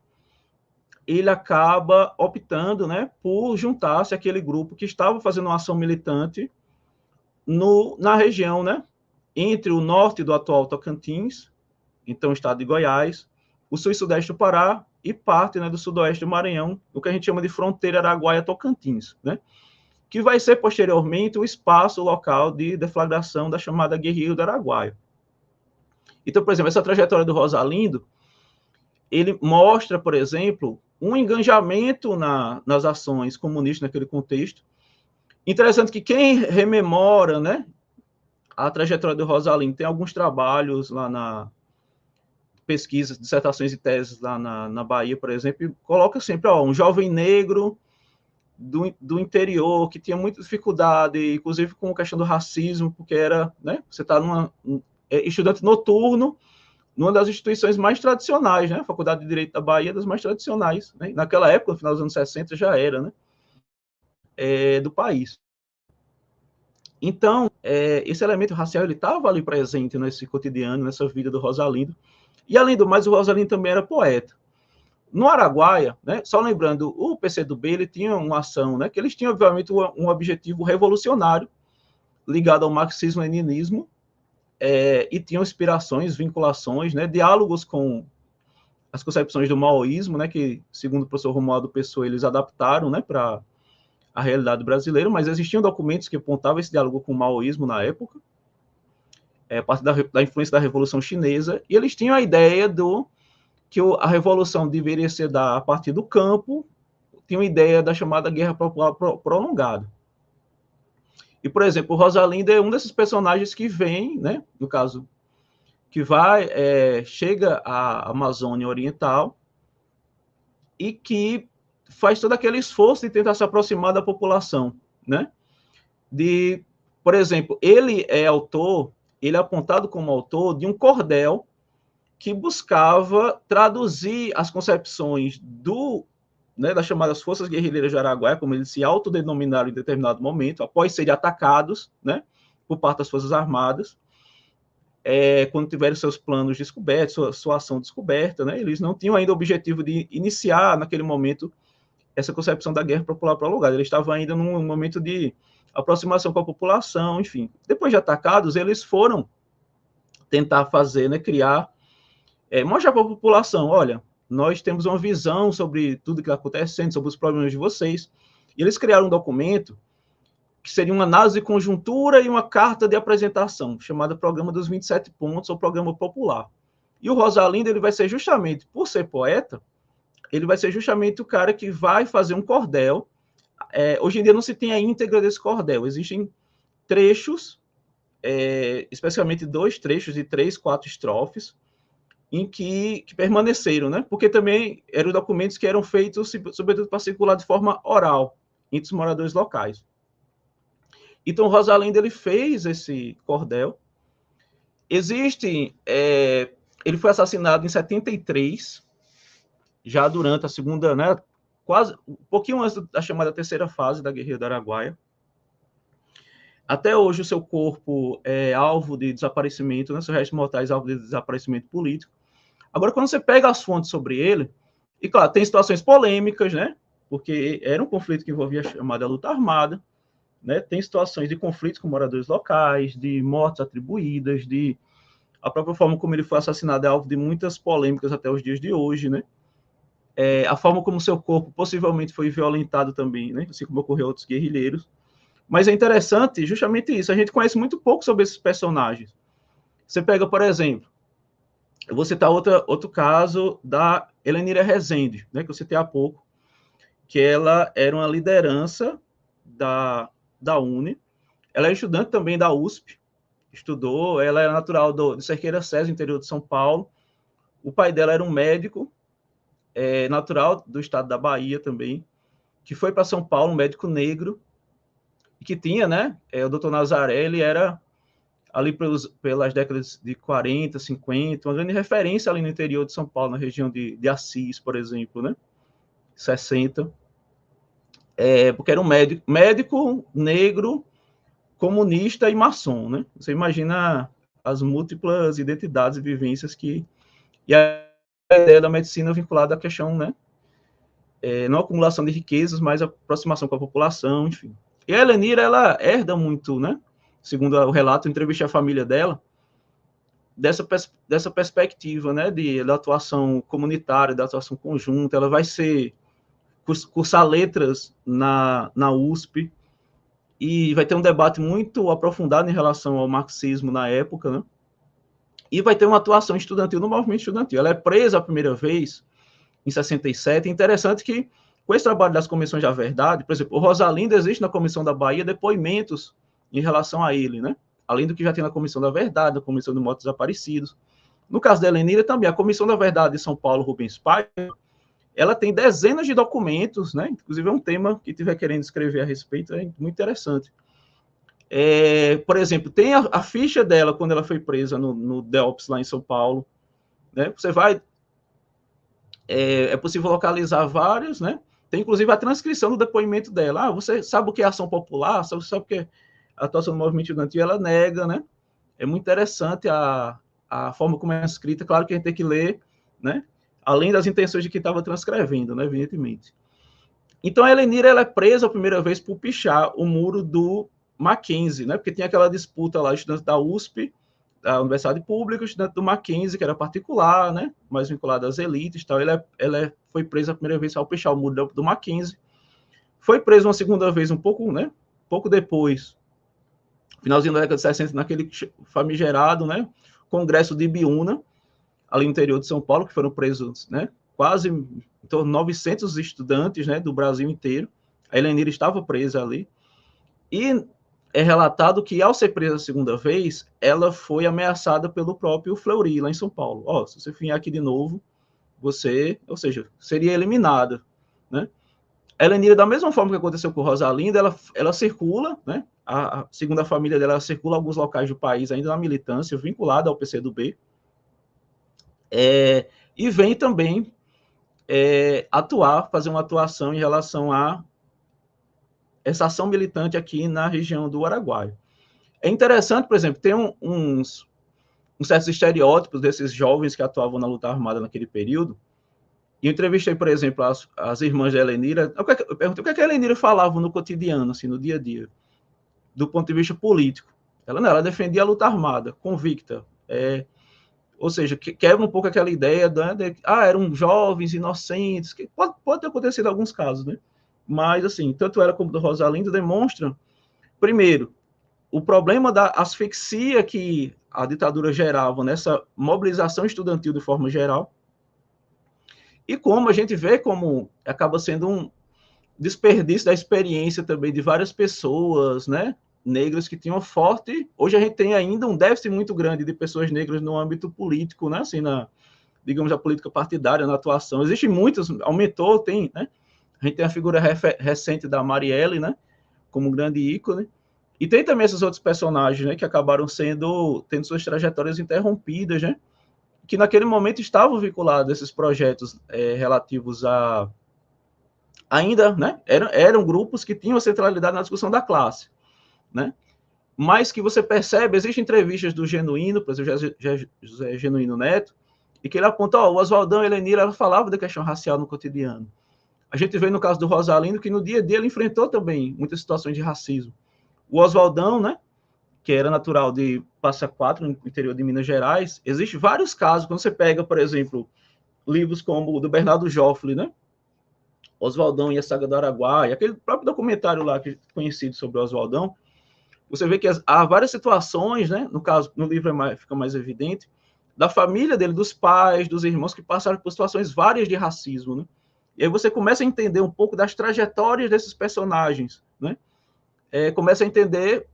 ele acaba optando, né, por juntar-se àquele grupo que estava fazendo uma ação militante na região, né, entre o norte do atual Tocantins, então o estado de Goiás, o sul e sudeste do Pará e parte, né, do sudoeste do Maranhão, o que a gente chama de fronteira Araguaia-Tocantins, né, que vai ser posteriormente o espaço local de deflagração da chamada Guerrilha do Araguaia. Então, por exemplo, essa trajetória do Rosalindo, ele mostra, por exemplo, um engajamento nas ações comunistas naquele contexto. Interessante que quem rememora, né, a trajetória do Rosalindo, tem alguns trabalhos lá na pesquisas, dissertações e teses lá na Bahia, por exemplo, e coloca sempre um jovem negro do interior que tinha muita dificuldade, inclusive com a questão do racismo, porque era, né, você está estudante noturno, numa das instituições mais tradicionais, né? A Faculdade de Direito da Bahia, das mais tradicionais, né? Naquela época, no final dos anos 60, já era, né? do país. Então, esse elemento racial ele estava ali presente nesse cotidiano, nessa vida do Rosalindo. E, além do mais, o Rosalindo também era poeta. No Araguaia, né, só lembrando, o PCdoB ele tinha uma ação, né, que eles tinham, obviamente, um objetivo revolucionário ligado ao marxismo-leninismo, e tinham inspirações, vinculações, né, diálogos com as concepções do maoísmo, né, que, segundo o professor Romualdo Pessoa, eles adaptaram, né, para a realidade brasileira, mas existiam documentos que apontavam esse diálogo com o maoísmo na época, a partir da influência da Revolução Chinesa, e eles tinham a ideia que a revolução deveria ser a partir do campo, tinha uma ideia da chamada guerra popular prolongada. E, por exemplo, o Rosalindo é um desses personagens que vem, né, no caso, que chega à Amazônia Oriental e que faz todo aquele esforço de tentar se aproximar da população, né? Por exemplo, ele é apontado como autor de um cordel que buscava traduzir as concepções das chamadas forças guerrilheiras de Araguaia, como eles se autodenominaram em determinado momento, após serem atacados, né, por parte das Forças Armadas, quando tiveram seus planos descobertos, sua ação descoberta, né, eles não tinham ainda o objetivo de iniciar, naquele momento, essa concepção da guerra popular prolongada. Eles estavam ainda num momento de aproximação com a população, enfim. Depois de atacados, eles foram tentar fazer, né, criar, mostrar para a população, olha, nós temos uma visão sobre tudo que está acontecendo, sobre os problemas de vocês. E eles criaram um documento que seria uma análise de conjuntura e uma carta de apresentação, chamada Programa dos 27 Pontos, ou Programa Popular. E o Rosalindo, ele vai ser justamente, por ser poeta, ele vai ser justamente o cara que vai fazer um cordel. Hoje em dia não se tem a íntegra desse cordel, existem trechos, especialmente 2 trechos de 3, 4 estrofes, em que permaneceram, né? Porque também eram documentos que eram feitos, sobretudo, para circular de forma oral entre os moradores locais. Então, Rosalindo, ele fez esse cordel. Ele foi assassinado em 73, já durante a segunda, né? Quase um pouquinho antes da chamada terceira fase da Guerrilha do Araguaia. Até hoje, o seu corpo é alvo de desaparecimento, né? Seus restos mortais alvo de desaparecimento político. Agora, quando você pega as fontes sobre ele, e claro, tem situações polêmicas, né? Porque era um conflito que envolvia a chamada luta armada, né? Tem situações de conflitos com moradores locais, de mortes atribuídas, a própria forma como ele foi assassinado é alvo de muitas polêmicas até os dias de hoje, né? A forma como seu corpo possivelmente foi violentado também, né? Assim como ocorreu a outros guerrilheiros. Mas é interessante justamente isso, a gente conhece muito pouco sobre esses personagens. Você pega, por exemplo, eu vou citar outro caso da Helenira Rezende, né, que eu citei há pouco, que ela era uma liderança da UNE, ela é estudante também da USP, ela era natural de Cerqueira César, interior de São Paulo, o pai dela era um médico, natural do estado da Bahia também, que foi para São Paulo, um médico negro, que tinha, né, o doutor Nazaré, ele era ali pelas décadas de 40, 50, uma grande referência ali no interior de São Paulo, na região de Assis, por exemplo, né? 60. Porque era um médico negro, comunista e maçom, né? Você imagina as múltiplas identidades e vivências e a ideia da medicina vinculada à questão, né? Não acumulação de riquezas, mas a aproximação com a população, enfim. E a Helenira, ela herda muito, né? Segundo o relato, eu entrevistei a família dela, dessa perspectiva, né, da atuação comunitária, da atuação conjunta. Ela vai cursar letras na USP, e vai ter um debate muito aprofundado em relação ao marxismo na época, né, e vai ter uma atuação estudantil no movimento estudantil. Ela é presa a primeira vez em 67, interessante que, com esse trabalho das comissões da verdade, por exemplo, o Rosalindo, existe na Comissão da Bahia depoimentos em relação a ele, né? Além do que já tem na Comissão da Verdade, na Comissão de Mortos Desaparecidos. No caso da Helenira também, a Comissão da Verdade de São Paulo, Rubens Paiva, ela tem dezenas de documentos, né? Inclusive é um tema que estiver querendo escrever a respeito, é muito interessante. Por exemplo, tem a ficha dela quando ela foi presa no DEOPS lá em São Paulo, né? Você vai... É possível localizar vários, né? Tem, inclusive, a transcrição do depoimento dela. Você sabe o que é ação popular? Você sabe o que é a atuação do movimento estudantil? Ela nega, né? É muito interessante a forma como é escrita. Claro que a gente tem que ler, né? Além das intenções de quem estava transcrevendo, né? Evidentemente. Então, a Helenira, ela é presa a primeira vez por pichar o muro do Mackenzie, né? Porque tinha aquela disputa lá, estudante da USP, da Universidade Pública, estudante do Mackenzie, que era particular, né? Mais vinculado às elites e tal. Ela foi presa a primeira vez ao pichar o muro do Mackenzie. Foi preso uma segunda vez, pouco depois, finalzinho da década de 60, naquele famigerado, né? Congresso de Ibiúna, ali no interior de São Paulo, que foram presos, né? Quase em torno de 900 estudantes, né? Do Brasil inteiro. A Helenira estava presa ali. E é relatado que, ao ser presa a segunda vez, ela foi ameaçada pelo próprio Fleury, lá em São Paulo. Se você vier aqui de novo, ou seja, seria eliminada, né? A Helenira, da mesma forma que aconteceu com Rosalinda, ela circula, né? Segundo a família dela, ela circula em alguns locais do país, ainda na militância, vinculada ao PCdoB, e vem também fazer uma atuação em relação a essa ação militante aqui na região do Araguaia. É interessante, por exemplo, tem uns certos estereótipos desses jovens que atuavam na luta armada naquele período. E eu entrevistei, por exemplo, as irmãs da Helenira. Eu perguntei o que a Helenira falava no cotidiano, assim, no dia a dia, do ponto de vista político. Ela defendia a luta armada, convicta. Ou seja, quebra um pouco aquela ideia de eram jovens inocentes, que pode ter acontecido em alguns casos, né? Mas, assim, tanto ela como do Rosalinda demonstram, primeiro, o problema da asfixia que a ditadura gerava nessa mobilização estudantil de forma geral, e como a gente vê como acaba sendo um desperdício da experiência também de várias pessoas, né, negras que tinham forte... Hoje a gente tem ainda um déficit muito grande de pessoas negras no âmbito político, né, assim, digamos, a política partidária, na atuação. Existem muitas, aumentou, tem, né? A gente tem a figura recente da Marielle, né, como grande ícone. E tem também esses outros personagens, né, que acabaram tendo suas trajetórias interrompidas, né, que naquele momento estavam vinculados a esses projetos relativos a... Ainda, né, eram grupos que tinham centralidade na discussão da classe, né, mas que você percebe, existem entrevistas do Genuíno, por exemplo, José Genuíno Neto, e que ele aponta, o Oswaldão e a Helenira, ela falava da questão racial no cotidiano. A gente vê no caso do Rosalino que no dia a dia ele enfrentou também muitas situações de racismo. O Oswaldão, né, que era natural de Passa Quatro, no interior de Minas Gerais, existem vários casos, quando você pega, por exemplo, livros como o do Bernardo Joffre, né, Oswaldão e a Saga do Araguaia, aquele próprio documentário lá conhecido sobre o Oswaldão, você vê que há várias situações, né, no caso, no livro fica mais evidente, da família dele, dos pais, dos irmãos que passaram por situações várias de racismo, né? E aí você começa a entender um pouco das trajetórias desses personagens, né? Começa a entender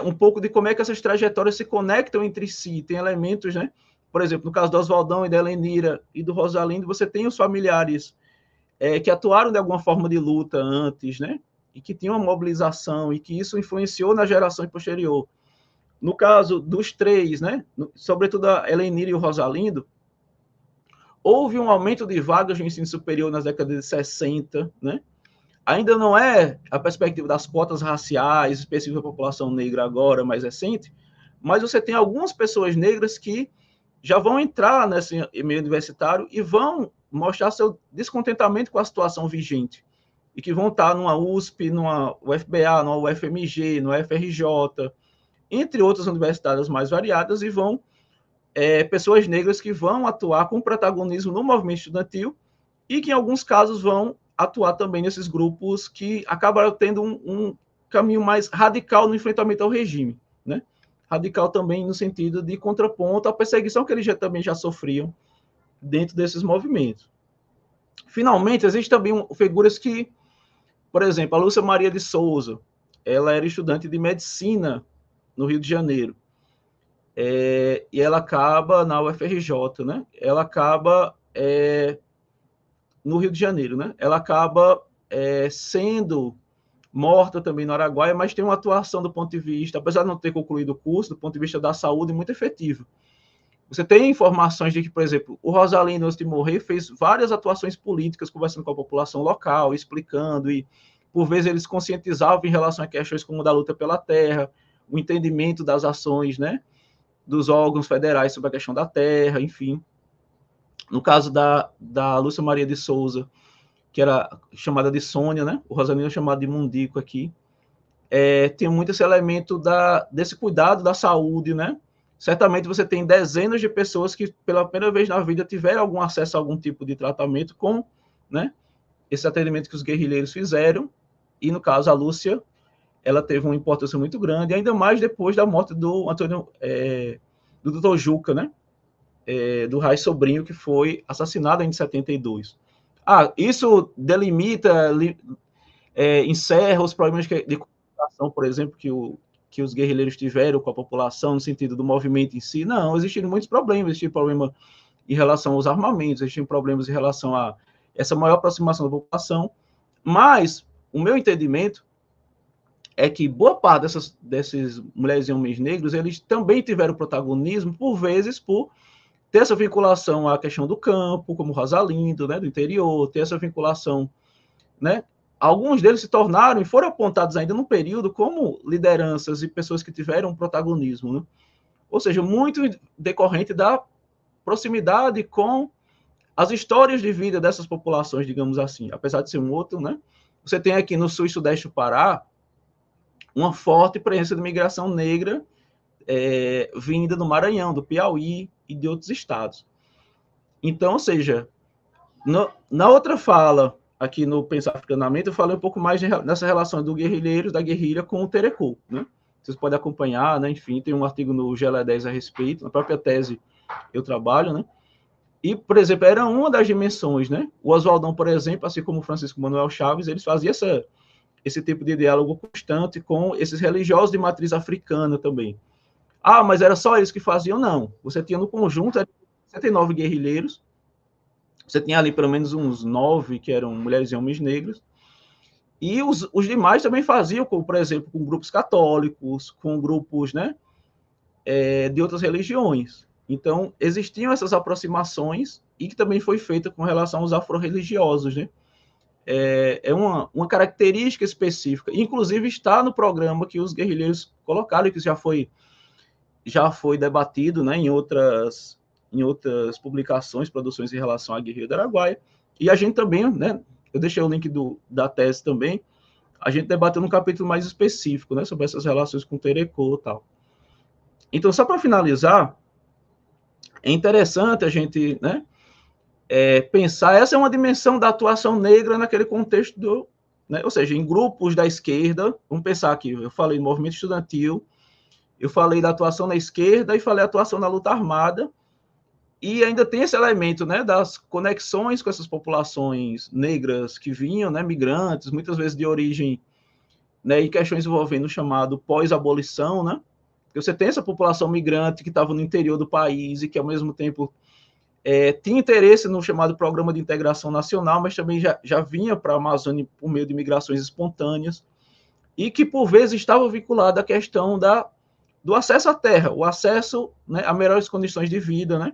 um pouco de como é que essas trajetórias se conectam entre si, tem elementos, né? Por exemplo, no caso do Oswaldão e da Helenira e do Rosalindo, você tem os familiares que atuaram de alguma forma de luta antes, né? E que tinham uma mobilização e que isso influenciou na geração posterior. No caso dos três, né? Sobretudo a Helenira e o Rosalindo, houve um aumento de vagas no ensino superior nas décadas de 60, né? Ainda não é a perspectiva das cotas raciais específicas da população negra agora, mais recente, mas você tem algumas pessoas negras que já vão entrar nesse meio universitário e vão mostrar seu descontentamento com a situação vigente, e que vão estar numa USP, numa UFBA, numa UFMG, numa UFRJ, entre outras universidades mais variadas, e vão pessoas negras que vão atuar com protagonismo no movimento estudantil e que, em alguns casos, vão atuar também nesses grupos que acabaram tendo um caminho mais radical no enfrentamento ao regime, né? Radical também no sentido de contraponto à perseguição que eles também já sofriam dentro desses movimentos. Finalmente, existem também figuras que, por exemplo, a Lúcia Maria de Souza, ela era estudante de medicina no Rio de Janeiro, e ela acaba na UFRJ, né? Ela acaba no Rio de Janeiro, né? Ela acaba sendo morta também no Araguaia, mas tem uma atuação do ponto de vista, apesar de não ter concluído o curso, do ponto de vista da saúde, muito efetiva. Você tem informações de que, por exemplo, o Rosalino, antes de morrer, fez várias atuações políticas, conversando com a população local, explicando, e, por vezes, eles conscientizavam em relação a questões como da luta pela terra, o entendimento das ações, né, dos órgãos federais sobre a questão da terra, enfim. No caso da Lúcia Maria de Souza, que era chamada de Sônia, né, o Rosalino é chamado de Mundico aqui, tem muito esse elemento desse cuidado da saúde, né? Certamente você tem dezenas de pessoas que, pela primeira vez na vida, tiveram algum acesso a algum tipo de tratamento com, né, esse atendimento que os guerrilheiros fizeram, e, no caso, a Lúcia, ela teve uma importância muito grande, ainda mais depois da morte do Antônio, do Dr. Juca, né, do Rai Sobrinho, que foi assassinado em 72. Isso delimita, encerra os problemas de comunicação, por exemplo, que os guerrilheiros tiveram com a população, no sentido do movimento em si. Não, existiram muitos problemas. Existia problema em relação aos armamentos, existiam problemas em relação a essa maior aproximação da população. Mas o meu entendimento é que boa parte dessas mulheres e homens negros, eles também tiveram protagonismo, por vezes, por ter essa vinculação à questão do campo, como Rosalindo, né, do interior, ter essa vinculação, né? Alguns deles se tornaram e foram apontados ainda no período como lideranças e pessoas que tiveram protagonismo, né? Ou seja, muito decorrente da proximidade com as histórias de vida dessas populações, digamos assim. Apesar de ser um outro, né? Você tem aqui no sul e sudeste do Pará uma forte presença de migração negra vinda do Maranhão, do Piauí e de outros estados. Então, ou seja, na outra fala, aqui no Pensar Africanamente, eu falei um pouco mais nessa relação do guerrilheiro, da guerrilha com o Terecô, né? Vocês podem acompanhar, né? Enfim, tem um artigo no GLE 10 a respeito, na própria tese eu trabalho, né? E, por exemplo, era uma das dimensões, né? O Oswaldão, por exemplo, assim como o Francisco Manuel Chaves, eles faziam esse tipo de diálogo constante com esses religiosos de matriz africana também. Mas era só eles que faziam? Não. Você tinha no conjunto 79 guerrilheiros, você tinha ali pelo menos uns 9 que eram mulheres e homens negros, e os demais também faziam, como, por exemplo, com grupos católicos, com grupos, né, de outras religiões. Então, existiam essas aproximações, e que também foi feita com relação aos afro-religiosos, né? Uma característica específica, inclusive está no programa que os guerrilheiros colocaram, que já foi debatido, né, em outras publicações, produções em relação à guerrilha do Araguaia, e a gente também, né, eu deixei o link da tese também, a gente debateu num capítulo mais específico, né, sobre essas relações com o Terecô e tal. Então, só para finalizar, é interessante a gente, né, pensar, essa é uma dimensão da atuação negra naquele contexto né, ou seja, em grupos da esquerda, vamos pensar aqui, eu falei do movimento estudantil, eu falei da atuação na esquerda e falei da atuação na luta armada, e ainda tem esse elemento, né, das conexões com essas populações negras que vinham, né, migrantes, muitas vezes de origem, né, e questões envolvendo o chamado pós-abolição, né, porque você tem essa população migrante que estava no interior do país e que, ao mesmo tempo, tinha interesse no chamado Programa de Integração Nacional, mas também já vinha para a Amazônia por meio de migrações espontâneas, e que, por vezes, estava vinculado à questão do acesso à terra, o acesso, né, a melhores condições de vida, né,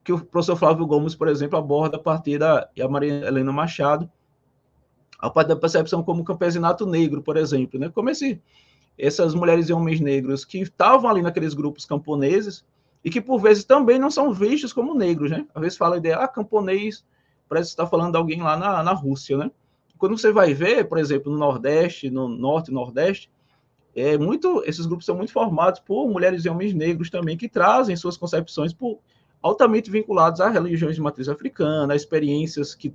que o professor Flávio Gomes, por exemplo, aborda a partir e a Maria Helena Machado, a partir da percepção como o campesinato negro, por exemplo, né, como essas mulheres e homens negros que estavam ali naqueles grupos camponeses e que, por vezes, também não são vistos como negros, né? Às vezes fala a ideia, camponês, parece que está falando de alguém lá na Rússia, né? Quando você vai ver, por exemplo, no Nordeste, no Norte e Nordeste, esses grupos são muito formados por mulheres e homens negros também, que trazem suas concepções altamente vinculados a religiões de matriz africana, a experiências que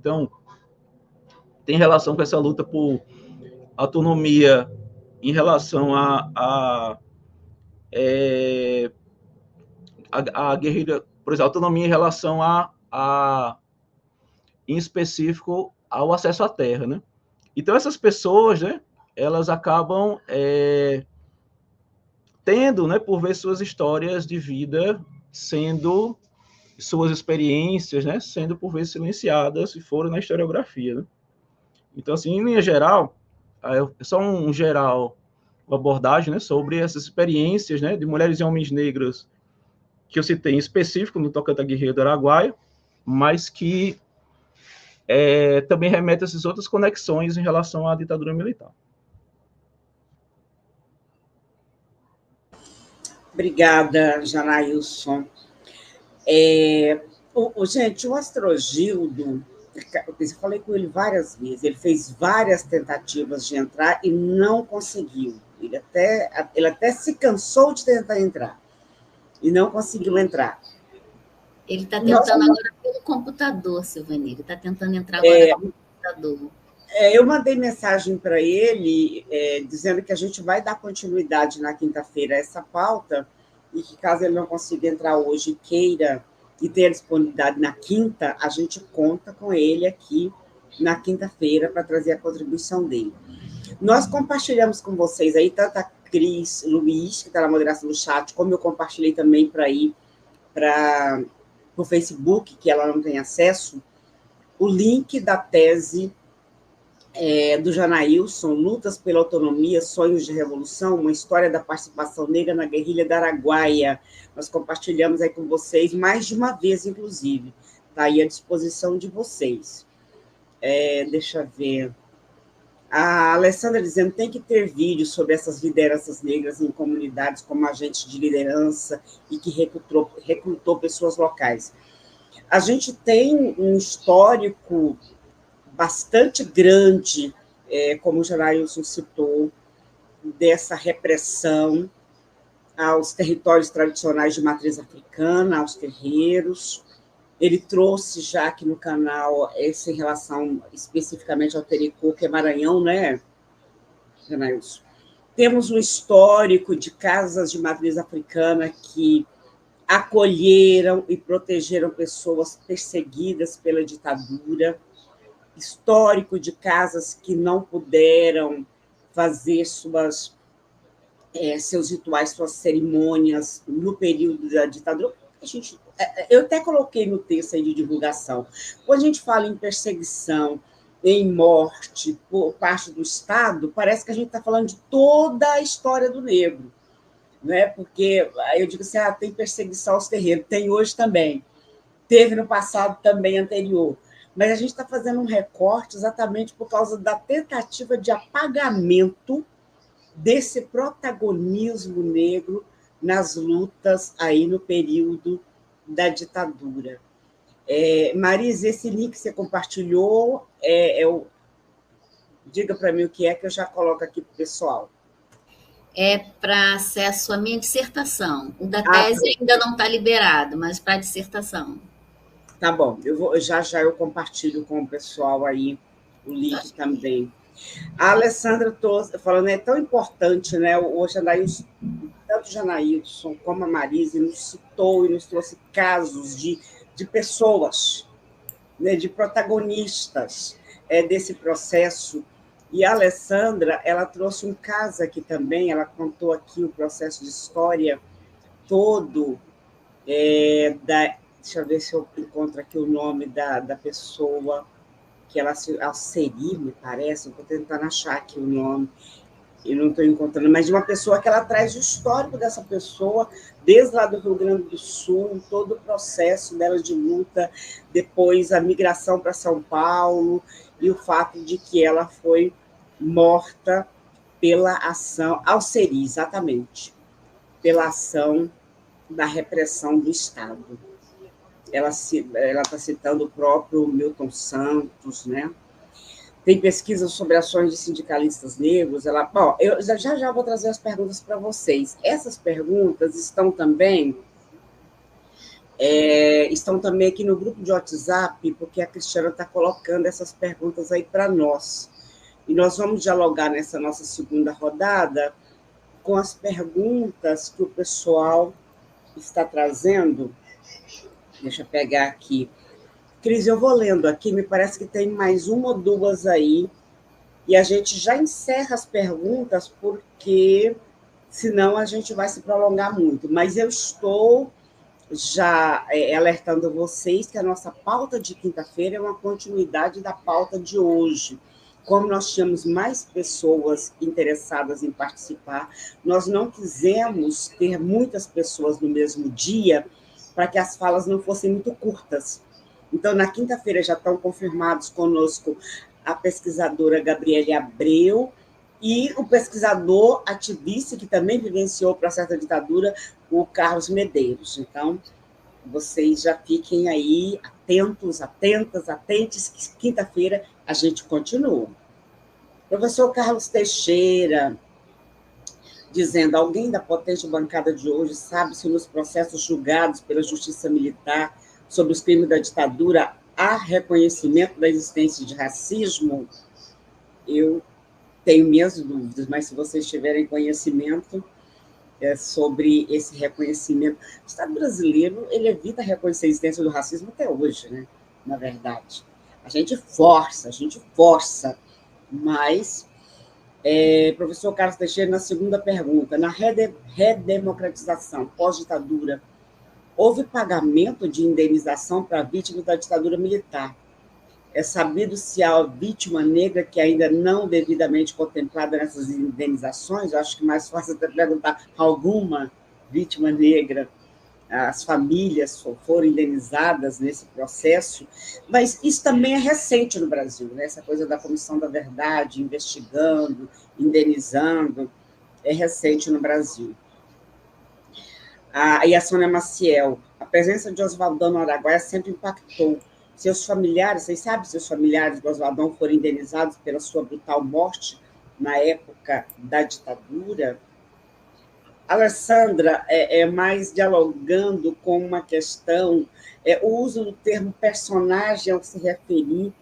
têm relação com essa luta por autonomia em relação a guerrilha, por exemplo, autonomia em relação em específico, ao acesso à terra, né? Então, essas pessoas, né, elas acabam tendo, né, por ver suas histórias de vida sendo, suas experiências, né, sendo por vezes silenciadas se foram na historiografia, né? Então, assim, em linha geral, só uma abordagem, né, sobre essas experiências, né, de mulheres e homens negros que eu citei em específico no Tocantins Guerreiro do Araguaia, mas que também remete a essas outras conexões em relação à ditadura militar. Obrigada, Janailson. Gente, o Astrogildo, eu falei com ele várias vezes, ele fez várias tentativas de entrar e não conseguiu. Ele até se cansou de tentar entrar e não conseguiu entrar. Ele está tentando agora pelo computador, Silvani, ele está tentando entrar agora pelo computador. Eu mandei mensagem para ele dizendo que a gente vai dar continuidade na quinta-feira a essa pauta e que, caso ele não consiga entrar hoje, queira e tenha disponibilidade na quinta, a gente conta com ele aqui na quinta-feira para trazer a contribuição dele. Nós compartilhamos com vocês aí, tanto a Cris Luiz, que está na moderação do chat, como eu compartilhei também para ir para o Facebook, que ela não tem acesso, o link da tese do Janailson, Lutas pela Autonomia, Sonhos de Revolução, uma história da participação negra na guerrilha do Araguaia. Nós compartilhamos aí com vocês mais de uma vez, inclusive. Está aí à disposição de vocês. Deixa eu ver. A Alessandra dizendo que tem que ter vídeos sobre essas lideranças negras em comunidades como agentes de liderança e que recrutou pessoas locais. A gente tem um histórico bastante grande, como o Janailson citou, dessa repressão aos territórios tradicionais de matriz africana, aos terreiros. Ele trouxe já aqui no canal essa em relação especificamente ao Tericô, que é Maranhão, né, Janailson? Temos um histórico de casas de matriz africana que acolheram e protegeram pessoas perseguidas pela ditadura, histórico de casas que não puderam fazer seus rituais, suas cerimônias no período da ditadura. Eu até coloquei no texto aí de divulgação. Quando a gente fala em perseguição, em morte por parte do Estado, parece que a gente está falando de toda a história do negro, né? Porque aí eu digo assim, tem perseguição aos terreiros, tem hoje também, teve no passado também anterior. Mas a gente está fazendo um recorte exatamente por causa da tentativa de apagamento desse protagonismo negro nas lutas aí no período da ditadura. Marisa, esse link que você compartilhou, diga para mim o que que eu já coloco aqui para o pessoal. É para acesso à minha dissertação. O da tese ainda não está liberado, mas para a dissertação. Tá bom, já eu compartilho com o pessoal aí o link também. A Alessandra falando, é tão importante, né? O Janailson, tanto o Janailson como a Marisa nos citou e nos trouxe casos de pessoas, né, de protagonistas desse processo. E a Alessandra, ela trouxe um caso aqui também, ela contou aqui o processo de história todo deixa eu ver se eu encontro aqui o nome da pessoa, que ela Alceri, me parece, estou tentando achar aqui o nome, e não estou encontrando, mas de uma pessoa que ela traz o histórico dessa pessoa, desde lá do Rio Grande do Sul, todo o processo dela de luta, depois a migração para São Paulo, e o fato de que ela foi morta pela ação, Alceri, exatamente, pela ação da repressão do Estado. Ela está citando o próprio Milton Santos, né? Tem pesquisas sobre ações de sindicalistas negros. Eu já vou trazer as perguntas para vocês. Essas perguntas estão também aqui no grupo de WhatsApp, porque a Cristiana está colocando essas perguntas aí para nós. E nós vamos dialogar nessa nossa segunda rodada com as perguntas que o pessoal está trazendo. Deixa eu pegar aqui. Cris, eu vou lendo aqui, me parece que tem mais uma ou duas aí, e a gente já encerra as perguntas, porque senão a gente vai se prolongar muito. Mas eu estou já alertando vocês que a nossa pauta de quinta-feira é uma continuidade da pauta de hoje. Como nós tínhamos mais pessoas interessadas em participar, nós não quisemos ter muitas pessoas no mesmo dia, para que as falas não fossem muito curtas. Então, na quinta-feira já estão confirmados conosco a pesquisadora Gabriele Abreu e o pesquisador ativista, que também vivenciou o processo da ditadura, o Carlos Medeiros. Então, vocês já fiquem aí atentos, atentas, atentes, que quinta-feira a gente continua. Professor Carlos Teixeira, dizendo: alguém da potente bancada de hoje sabe se nos processos julgados pela Justiça Militar sobre os crimes da ditadura há reconhecimento da existência de racismo? Eu tenho minhas dúvidas, mas se vocês tiverem conhecimento sobre esse reconhecimento... O Estado brasileiro, ele evita reconhecer a existência do racismo até hoje, né? Na verdade. A gente força, mas... professor Carlos Teixeira, na segunda pergunta, na redemocratização pós-ditadura, houve pagamento de indenização para vítimas da ditadura militar? É sabido se há vítima negra que ainda não devidamente contemplada nessas indenizações? Eu acho que mais fácil até perguntar alguma vítima negra, as famílias foram indenizadas nesse processo, mas isso também é recente no Brasil, né? Essa coisa da Comissão da Verdade, investigando, indenizando, é recente no Brasil. E a Sônia Maciel: a presença de Oswaldão no Araguaia sempre impactou. Seus familiares, vocês sabem se os familiares do Oswaldão foram indenizados pela sua brutal morte na época da ditadura? Alessandra, mais dialogando com uma questão, o uso do termo personagem ao se referir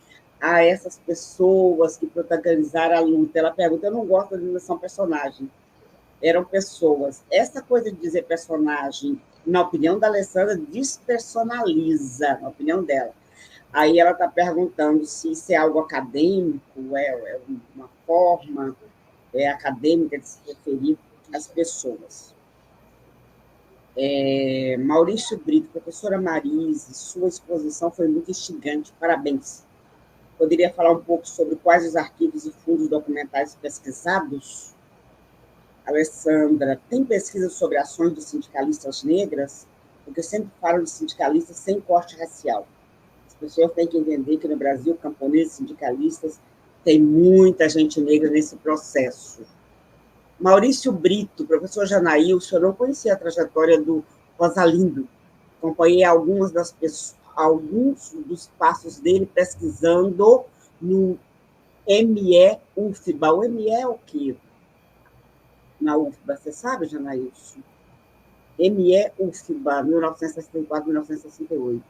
a essas pessoas que protagonizaram a luta. Ela pergunta: eu não gosto da denominação personagem, eram pessoas. Essa coisa de dizer personagem, na opinião da Alessandra, despersonaliza, na opinião dela. Aí ela está perguntando se isso é algo acadêmico, é uma forma acadêmica de se referir às pessoas. Maurício Brito: professora Marise, sua exposição foi muito instigante, parabéns. Poderia falar um pouco sobre quais os arquivos e fundos documentais pesquisados? Alessandra: tem pesquisa sobre ações dos sindicalistas negras? Porque sempre falam de sindicalistas sem corte racial. As pessoas têm que entender que no Brasil, camponeses, sindicalistas, tem muita gente negra nesse processo. Maurício Brito: professor Janaílson, eu não conhecia a trajetória do Rosalindo. Acompanhei alguns dos passos dele pesquisando no ME-UFBA. O ME é o quê? Na UFBA, você sabe, Janaílson? ME-UFBA, 1964-1968.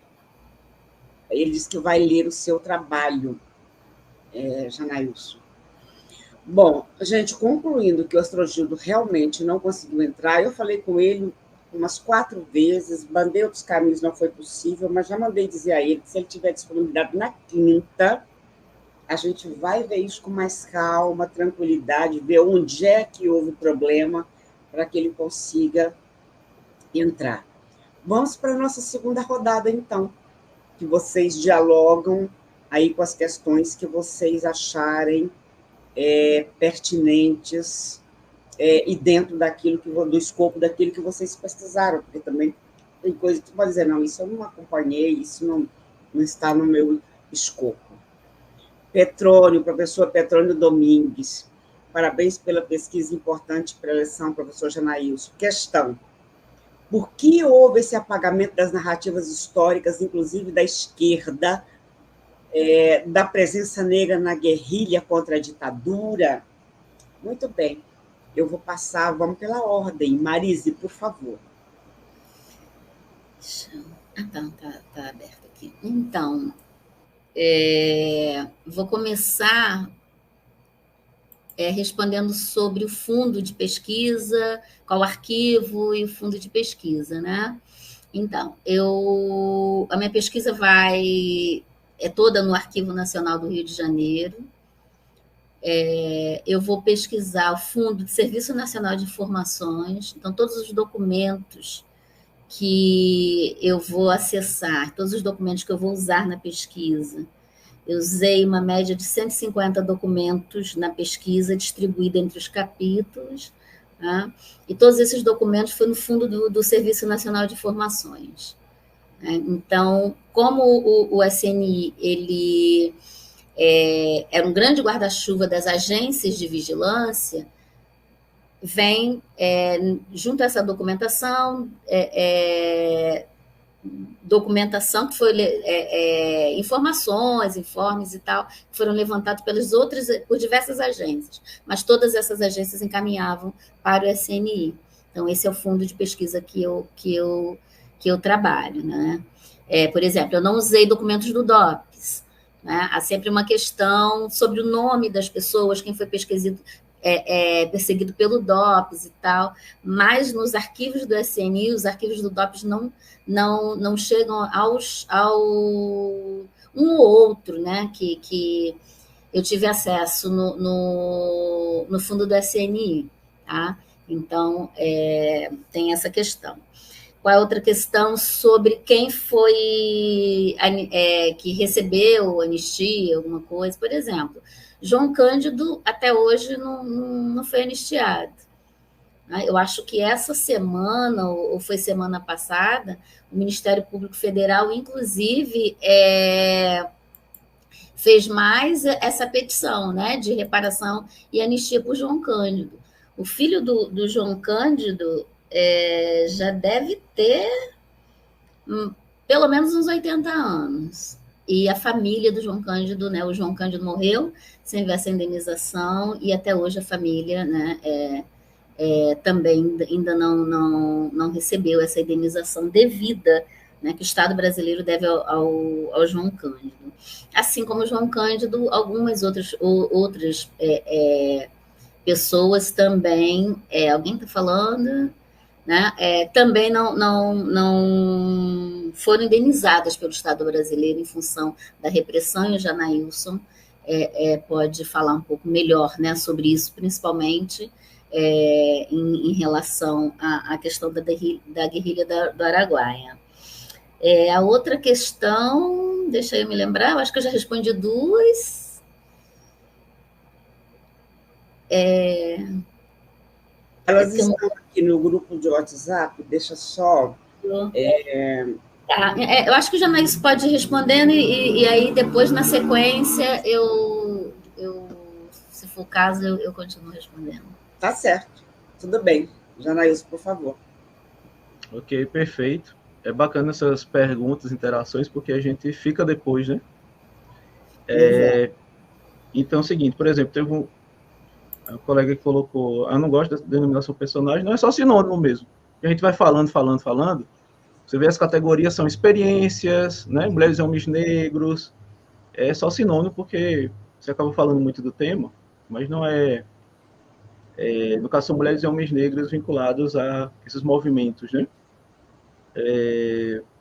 Ele disse que vai ler o seu trabalho, Janaílson. Bom, gente, concluindo que o Ostrogildo realmente não conseguiu entrar, eu falei com ele umas 4 vezes, mandei outros caminhos, não foi possível, mas já mandei dizer a ele que se ele tiver disponibilidade na quinta, a gente vai ver isso com mais calma, tranquilidade, ver onde é que houve problema para que ele consiga entrar. Vamos para a nossa segunda rodada, então, que vocês dialogam aí com as questões que vocês acharem pertinentes e dentro do escopo daquilo que vocês pesquisaram, porque também tem coisa que pode dizer: não, isso eu não acompanhei, isso não está no meu escopo. Petrônio, professor Petrônio Domingues: parabéns pela pesquisa importante para a eleição, professor Janaílson. Questão: por que houve esse apagamento das narrativas históricas, inclusive da esquerda, da presença negra na guerrilha contra a ditadura? Muito bem, eu vou passar, vamos pela ordem. Marise, por favor. Tá aberto aqui. Então, vou começar respondendo sobre o fundo de pesquisa, qual arquivo e o fundo de pesquisa, né? Então, a minha pesquisa é toda no Arquivo Nacional do Rio de Janeiro. Eu vou pesquisar o Fundo de Serviço Nacional de Informações, então todos os documentos que eu vou acessar, todos os documentos que eu vou usar na pesquisa. Eu usei uma média de 150 documentos na pesquisa, distribuída entre os capítulos, tá? E todos esses documentos foram no fundo do Serviço Nacional de Informações. né? Então, como o SNI, ele era um grande guarda-chuva das agências de vigilância, vem, junto a essa documentação, documentação que foi informações, informes e tal, que foram levantados por diversas agências, mas todas essas agências encaminhavam para o SNI. Então, esse é o fundo de pesquisa que eu trabalho, né? Por exemplo, eu não usei documentos do DOPS, né? Há sempre uma questão sobre o nome das pessoas, quem foi perseguido pelo DOPS e tal, mas nos arquivos do SNI, os arquivos do DOPS não chegam ao um ou outro, né, que eu tive acesso no fundo do SNI, tá? Então, tem essa questão. Qual é a outra questão sobre quem foi que recebeu anistia, alguma coisa? Por exemplo, João Cândido até hoje não foi anistiado. Eu acho que essa semana, ou foi semana passada, o Ministério Público Federal, inclusive, fez mais essa petição, né, de reparação e anistia para o João Cândido. O filho do João Cândido já deve ter pelo menos uns 80 anos. E a família do João Cândido, né, o João Cândido morreu sem ver essa indenização, e até hoje a família, né, também ainda não recebeu essa indenização devida, né, que o Estado brasileiro deve ao João Cândido. Assim como o João Cândido, algumas outras pessoas também, alguém está falando, né, também não foram indenizadas pelo Estado brasileiro em função da repressão, e o Janailson pode falar um pouco melhor, né, sobre isso, principalmente em relação à questão da guerrilha do Araguaia. A outra questão, deixa eu me lembrar, eu acho que eu já respondi duas. Elas estão aqui no grupo de WhatsApp, deixa só... Eu acho que o Janaílson pode ir respondendo, e aí depois, na sequência, se for o caso, eu continuo respondendo. Tá certo, tudo bem. Janaílson, por favor. Ok, perfeito. É bacana essas perguntas, interações, porque a gente fica depois, né? Então é o seguinte, por exemplo, teve um colega que colocou, eu não gosto da denominação personagem, não é só sinônimo mesmo. A gente vai falando, você vê as categorias são experiências, né? Mulheres e homens negros, é só sinônimo porque você acaba falando muito do tema, mas não no caso são mulheres e homens negros vinculados a esses movimentos, né?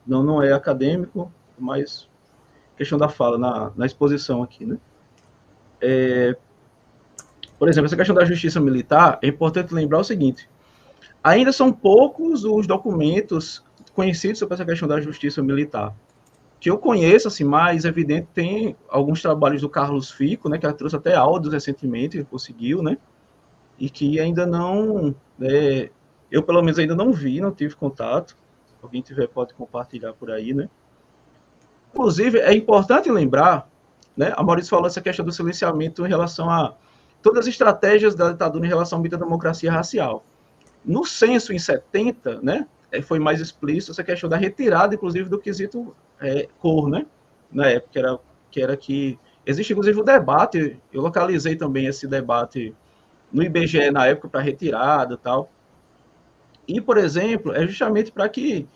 Não é acadêmico, mas questão da fala na exposição aqui, né? Por exemplo, essa questão da justiça militar, é importante lembrar o seguinte: ainda são poucos os documentos conhecidos sobre essa questão da justiça militar. Que eu conheço, assim, mais evidente, tem alguns trabalhos do Carlos Fico, né, que ela trouxe até áudios recentemente, ele conseguiu, né, e que ainda não, eu pelo menos ainda não vi, não tive contato. Se alguém tiver, pode compartilhar por aí, né. Inclusive, é importante lembrar, né, a Maurício falou essa questão do silenciamento em relação a todas as estratégias da ditadura em relação à democracia racial. No censo, em 70, né, foi mais explícito essa questão da retirada, inclusive, do quesito cor, né, na época, que era que... Existe, inclusive, o debate, eu localizei também esse debate no IBGE na época para retirada e tal. E, por exemplo, é justamente para que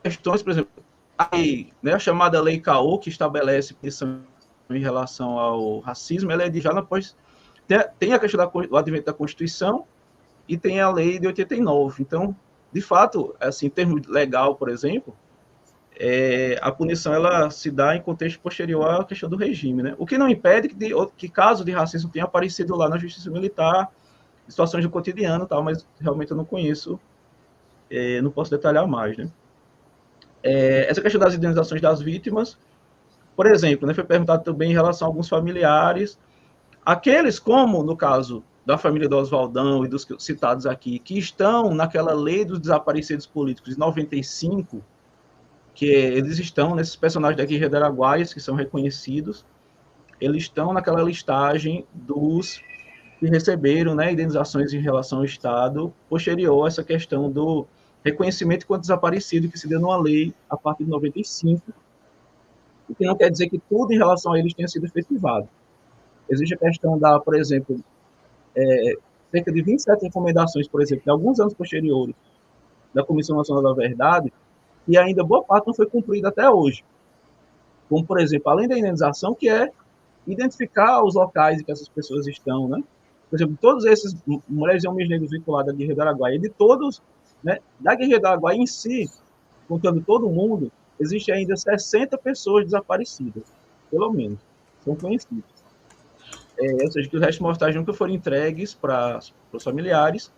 questões, por exemplo, a chamada Lei Caô, que estabelece punição em relação ao racismo, ela é de já após... Tem a questão do advento da Constituição e tem a lei de 89. Então, de fato, assim, em termos legal, por exemplo, a punição ela se dá em contexto posterior à questão do regime, né? O que não impede que caso de racismo tenha aparecido lá na justiça militar, situações do cotidiano, tal, mas realmente eu não conheço, não posso detalhar mais, né? Essa questão das indenizações das vítimas, por exemplo, né, foi perguntado também em relação a alguns familiares, aqueles como, no caso, da família do Oswaldão e dos citados aqui, que estão naquela lei dos desaparecidos políticos de 95, que eles estão nesses personagens da Guerrilha do Araguaia, que são reconhecidos, eles estão naquela listagem dos que receberam, né, indenizações em relação ao Estado, posterior a essa questão do reconhecimento enquanto desaparecido, que se deu numa lei a partir de 95, o que não quer dizer que tudo em relação a eles tenha sido efetivado. Existe a questão da, por exemplo, cerca de 27 recomendações, por exemplo, de alguns anos posteriores, da Comissão Nacional da Verdade, e ainda boa parte não foi cumprida até hoje. Como, por exemplo, além da indenização, que é identificar os locais em que essas pessoas estão, né? Por exemplo, todos esses mulheres e homens negros vinculados à Guerrilha do Araguaia, de todos, né, da Guerrilha do Araguaia em si, contando todo mundo, existe ainda 60 pessoas desaparecidas, pelo menos, são conhecidas. Ou seja, que os restos mortais nunca foram entregues para os familiares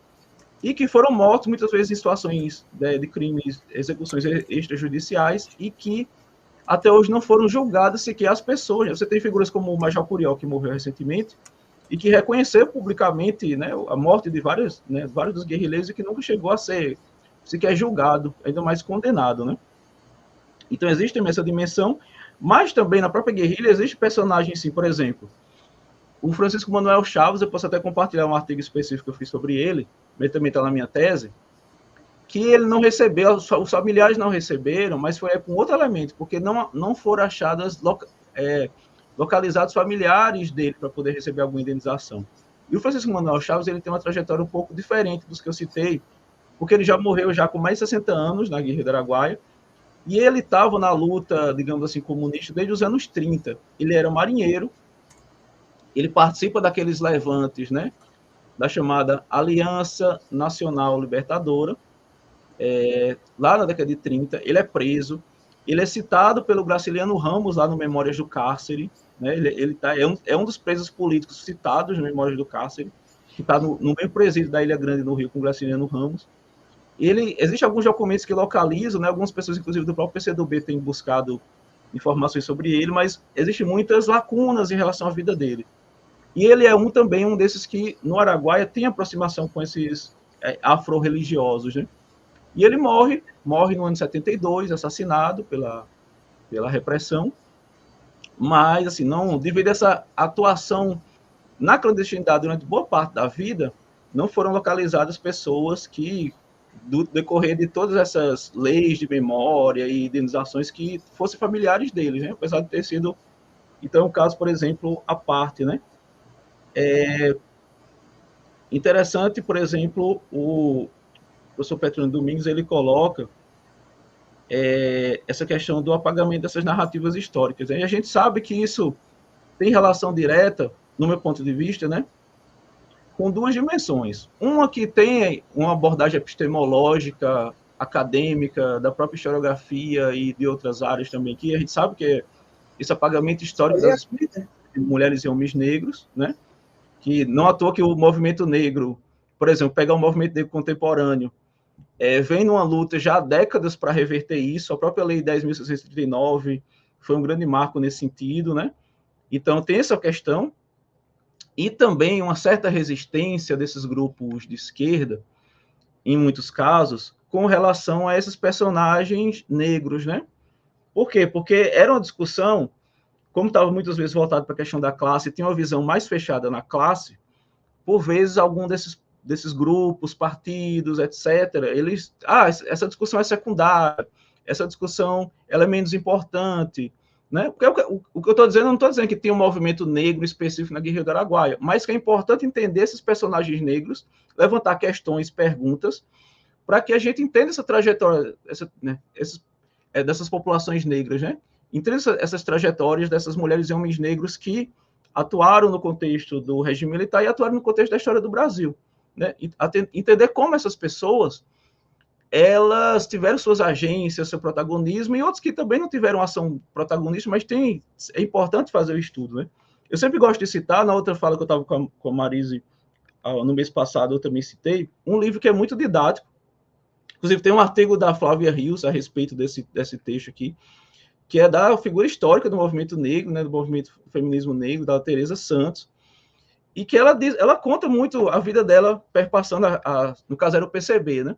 e que foram mortos muitas vezes em situações de crimes, execuções extrajudiciais e que até hoje não foram julgadas sequer as pessoas. Você tem figuras como o Major Curió, que morreu recentemente, e que reconheceu publicamente, né, a morte de vários dos guerrilheiros e que nunca chegou a ser sequer julgado, ainda mais condenado, né? Então existe essa dimensão, mas também na própria guerrilha existe personagens, sim, por exemplo, o Francisco Manuel Chaves, eu posso até compartilhar um artigo específico que eu fiz sobre ele, ele também está na minha tese, que ele não recebeu, os familiares não receberam, mas foi com outro elemento, porque não foram achadas localizados familiares dele para poder receber alguma indenização. E o Francisco Manuel Chaves, ele tem uma trajetória um pouco diferente dos que eu citei, porque ele já morreu já com mais de 60 anos na Guerrilha do Araguaia, e ele estava na luta, digamos assim, comunista desde os anos 30. Ele era marinheiro, ele participa daqueles levantes, né, da chamada Aliança Nacional Libertadora, lá na década de 30, ele é preso, ele é citado pelo Graciliano Ramos lá no Memórias do Cárcere, né, é um dos presos políticos citados no Memórias do Cárcere, que está no mesmo presídio da Ilha Grande, no Rio, com o Graciliano Ramos. Existem alguns documentos que localizam, né, algumas pessoas, inclusive do próprio PCdoB, têm buscado informações sobre ele, mas existem muitas lacunas em relação à vida dele. E ele é também um desses que, no Araguaia, tem aproximação com esses afro-religiosos, né? E ele morre no ano de 72, assassinado pela repressão, mas, assim, não, devido a essa atuação na clandestinidade durante boa parte da vida, não foram localizadas pessoas que, do decorrer de todas essas leis de memória e indenizações, que fossem familiares deles, né? Apesar de ter sido, então, um caso, por exemplo, à parte, né? Interessante, por exemplo, o professor Petrônio Domingos, ele coloca essa questão do apagamento dessas narrativas históricas. E a gente sabe que isso tem relação direta, no meu ponto de vista, né, com duas dimensões. Uma que tem uma abordagem epistemológica, acadêmica, da própria historiografia e de outras áreas também, que a gente sabe que é esse apagamento histórico das mulheres e homens negros, né, que não à toa que o movimento negro, por exemplo, pegar o movimento negro contemporâneo, vem numa luta já há décadas para reverter isso, a própria Lei 10.639 foi um grande marco nesse sentido, né? Então, tem essa questão, e também uma certa resistência desses grupos de esquerda, em muitos casos, com relação a esses personagens negros, né? Por quê? Porque era uma discussão, como estava muitas vezes voltado para a questão da classe, tinha uma visão mais fechada na classe, por vezes algum desses grupos, partidos, etc., eles, essa discussão é secundária, essa discussão ela é menos importante, né? Porque o que eu estou dizendo, eu não estou dizendo que tem um movimento negro específico na Guerrilha do Araguaia, mas que é importante entender esses personagens negros, levantar questões, perguntas, para que a gente entenda essa trajetória, dessas populações negras, né? Entenda essas trajetórias dessas mulheres e homens negros que atuaram no contexto do regime militar e atuaram no contexto da história do Brasil, né? Entender como essas pessoas elas tiveram suas agências, seu protagonismo, e outros que também não tiveram ação protagonista, mas é importante fazer o estudo, né? Eu sempre gosto de citar, na outra fala que eu estava com a Marise no mês passado, eu também citei, um livro que é muito didático, inclusive tem um artigo da Flávia Rios a respeito desse texto aqui, que é da figura histórica do movimento negro, né, do movimento feminismo negro, da Teresa Santos, e que ela conta muito a vida dela perpassando, no caso era o PCB, né?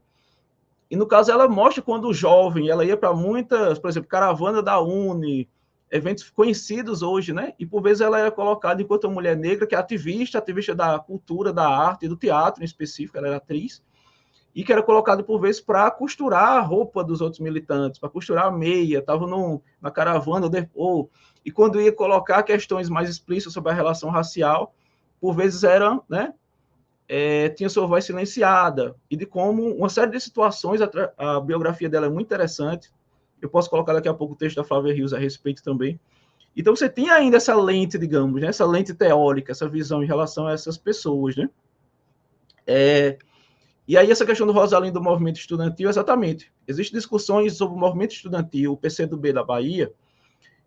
E no caso ela mostra quando jovem, ela ia para muitas, por exemplo, caravana da Uni, eventos conhecidos hoje, né? E por vezes ela era colocada enquanto uma mulher negra que é ativista da cultura, da arte, do teatro em específico, ela era atriz, e que era colocada por vezes para costurar a roupa dos outros militantes, para costurar a meia, estava na caravana, e quando ia colocar questões mais explícitas sobre a relação racial, por vezes eram, né? Tinha sua voz silenciada, e de como uma série de situações, a biografia dela é muito interessante, eu posso colocar daqui a pouco o texto da Flávia Rios a respeito também. Então você tinha ainda essa lente, digamos, né, essa lente teórica, essa visão em relação a essas pessoas, né? E aí essa questão do Rosalindo do movimento estudantil, exatamente, existem discussões sobre o movimento estudantil, o PCdoB da Bahia,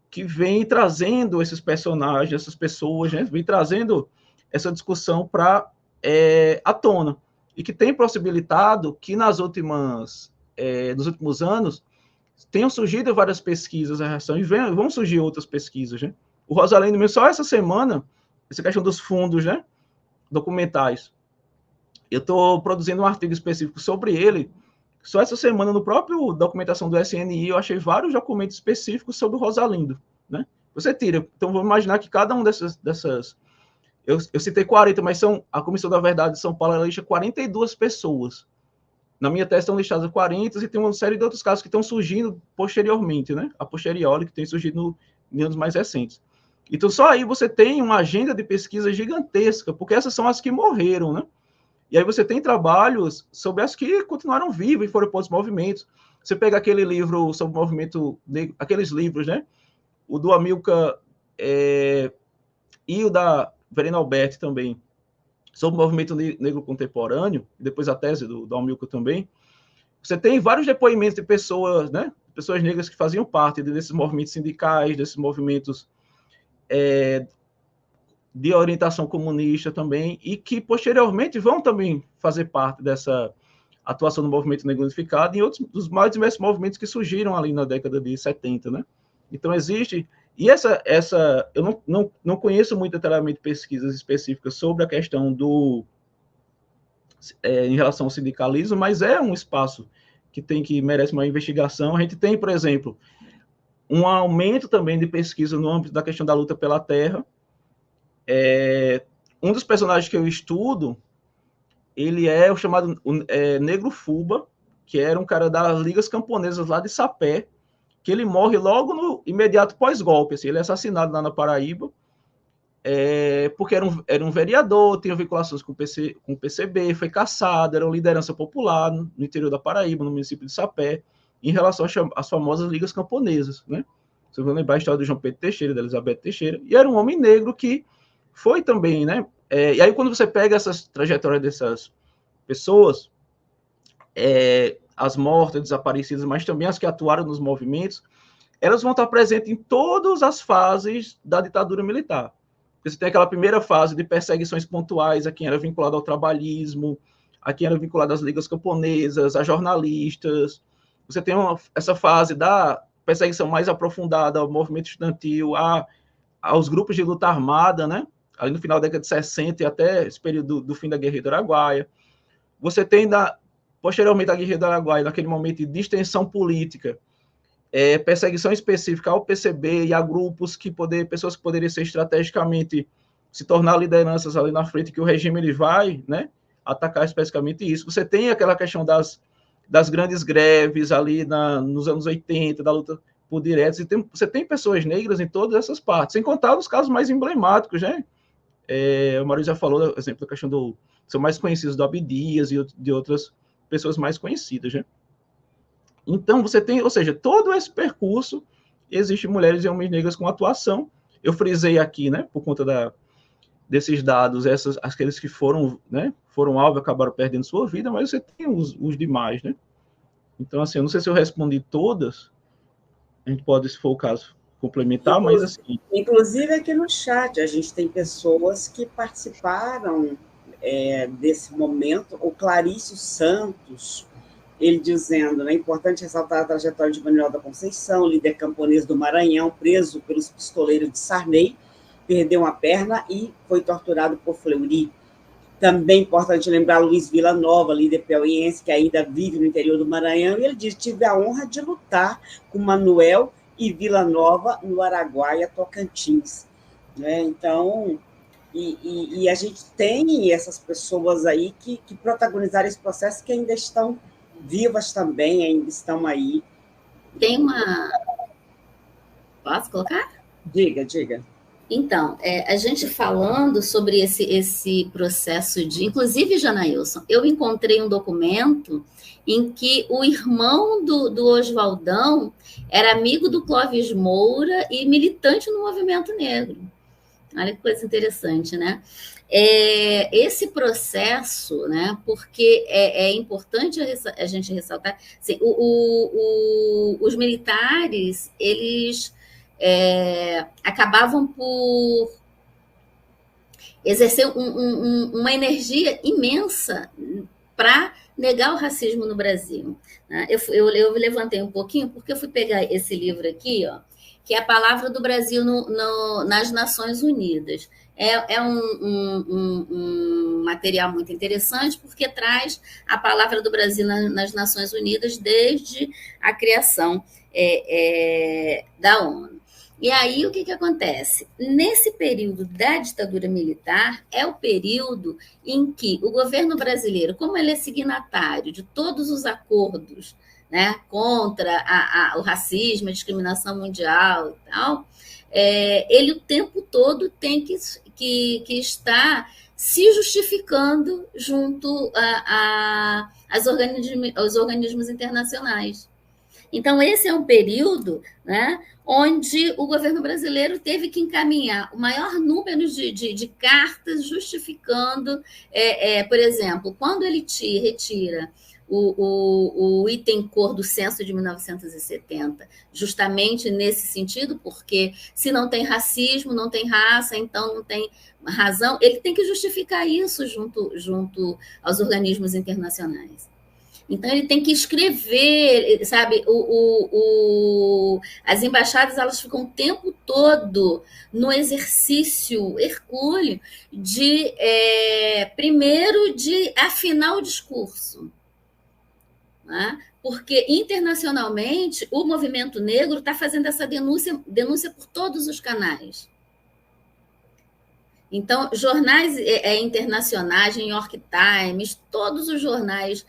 que vem trazendo esses personagens, essas pessoas, né, vem trazendo essa discussão para à tona, e que tem possibilitado que nos últimos anos tenham surgido várias pesquisas em relação, e vão surgir outras pesquisas, né? O Rosalindo, mesmo só essa semana, essa questão dos fundos, né, documentais, eu estou produzindo um artigo específico sobre ele, só essa semana, no próprio documentação do SNI, eu achei vários documentos específicos sobre o Rosalindo, né? Você tira, então vamos imaginar que cada um dessas eu citei 40, mas a Comissão da Verdade de São Paulo ela lista 42 pessoas. Na minha tese estão listadas 40 e tem uma série de outros casos que estão surgindo posteriormente, né? A posteriori, que tem surgido em anos mais recentes. Então, só aí você tem uma agenda de pesquisa gigantesca, porque essas são as que morreram, né? E aí você tem trabalhos sobre as que continuaram vivas e foram para os movimentos. Você pega aquele livro sobre o movimento, aqueles livros, né? O do Amilcar e o da Verena Alberti também, sobre o movimento negro contemporâneo, e depois a tese do Amilcar também, você tem vários depoimentos de pessoas, né, pessoas negras que faziam parte desses movimentos sindicais, desses movimentos de orientação comunista também, e que posteriormente vão também fazer parte dessa atuação do movimento negro unificado e outros dos mais diversos movimentos que surgiram ali na década de 70, né? Então existe. E eu não conheço muito detalhadamente pesquisas específicas sobre a questão em relação ao sindicalismo, mas é um espaço que merece uma investigação. A gente tem, por exemplo, um aumento também de pesquisa no âmbito da questão da luta pela terra. Um dos personagens que eu estudo, ele é o chamado Negro Fuba, que era um cara das Ligas Camponesas lá de Sapé, que ele morre logo no imediato pós-golpe, assim, ele é assassinado lá na Paraíba, porque era um vereador, tinha vinculações com o PCB, foi caçado, era uma liderança popular no interior da Paraíba, no município de Sapé, em relação às famosas Ligas Camponesas, né? Vocês vão lembrar a história do João Pedro Teixeira, da Elizabeth Teixeira, e era um homem negro que foi também, né? E aí quando você pega essas trajetórias dessas pessoas, as mortas, desaparecidas, mas também as que atuaram nos movimentos, elas vão estar presentes em todas as fases da ditadura militar. Você tem aquela primeira fase de perseguições pontuais a quem era vinculado ao trabalhismo, a quem era vinculado às ligas camponesas, a jornalistas. Você tem essa fase da perseguição mais aprofundada ao movimento estudantil, aos grupos de luta armada, né? Ali no final da década de 60 e até esse período do fim da Guerra do Araguaia. Você tem, posteriormente à Guerra do Araguaia, naquele momento de distensão política, perseguição específica ao PCB e a grupos pessoas que poderiam ser estrategicamente se tornar lideranças ali na frente, que o regime ele vai, né, atacar especificamente isso. Você tem aquela questão das grandes greves ali nos anos 80, da luta por direitos, e você tem pessoas negras em todas essas partes, sem contar os casos mais emblemáticos, né? O Mário já falou, por exemplo, da questão são mais conhecidos do Abdias e de outras pessoas mais conhecidas, né? Então, você tem, ou seja, todo esse percurso, existe mulheres e homens negros com atuação. Eu frisei aqui, né, por conta desses dados, aqueles que foram alvo, acabaram perdendo sua vida, mas você tem os demais, né? Então, assim, eu não sei se eu respondi todas, a gente pode, se for o caso, complementar, mas assim... Inclusive, aqui no chat, a gente tem pessoas que participaram desse momento. O Clarício Santos, ele dizendo, né, é importante ressaltar a trajetória de Manuel da Conceição, líder camponês do Maranhão, preso pelos pistoleiros de Sarney, perdeu uma perna e foi torturado por Fleury. Também importante lembrar Luiz Vilanova, líder piauiense, que ainda vive no interior do Maranhão, e ele diz: tive a honra de lutar com Manuel e Vilanova no Araguaia, Tocantins. Né? Então, e a gente tem essas pessoas aí que protagonizaram esse processo, que ainda estão vivas também, ainda estão aí. Tem uma... Posso colocar? Diga, diga. Então, a gente falando sobre esse processo de... Inclusive, Janailson, eu encontrei um documento em que o irmão do Oswaldão era amigo do Clóvis Moura e militante no movimento negro. Olha que coisa interessante, né? Esse processo, né? Porque é importante a gente ressaltar, assim, os militares, eles acabavam por exercer uma energia imensa para negar o racismo no Brasil. Né? Eu levantei um pouquinho porque eu fui pegar esse livro aqui, ó, que é a Palavra do Brasil nas Nações Unidas. É um material muito interessante, porque traz a palavra do Brasil nas Nações Unidas desde a criação da ONU. E aí, o que acontece? Nesse período da ditadura militar, é o período em que o governo brasileiro, como ele é signatário de todos os acordos, né, contra o racismo, a discriminação mundial e tal, ele o tempo todo tem que estar se justificando junto aos organismos internacionais. Então, esse é um período, né, onde o governo brasileiro teve que encaminhar o maior número de cartas justificando, por exemplo, quando ele retira o item cor do censo de 1970, justamente nesse sentido, porque se não tem racismo, não tem raça, então não tem razão, ele tem que justificar isso junto aos organismos internacionais. Então, ele tem que escrever, sabe? As embaixadas, elas ficam o tempo todo no exercício hercúleo primeiro, de afinar o discurso. Né? Porque, internacionalmente, o movimento negro está fazendo essa denúncia por todos os canais. Então, jornais internacionais, New York Times, todos os jornais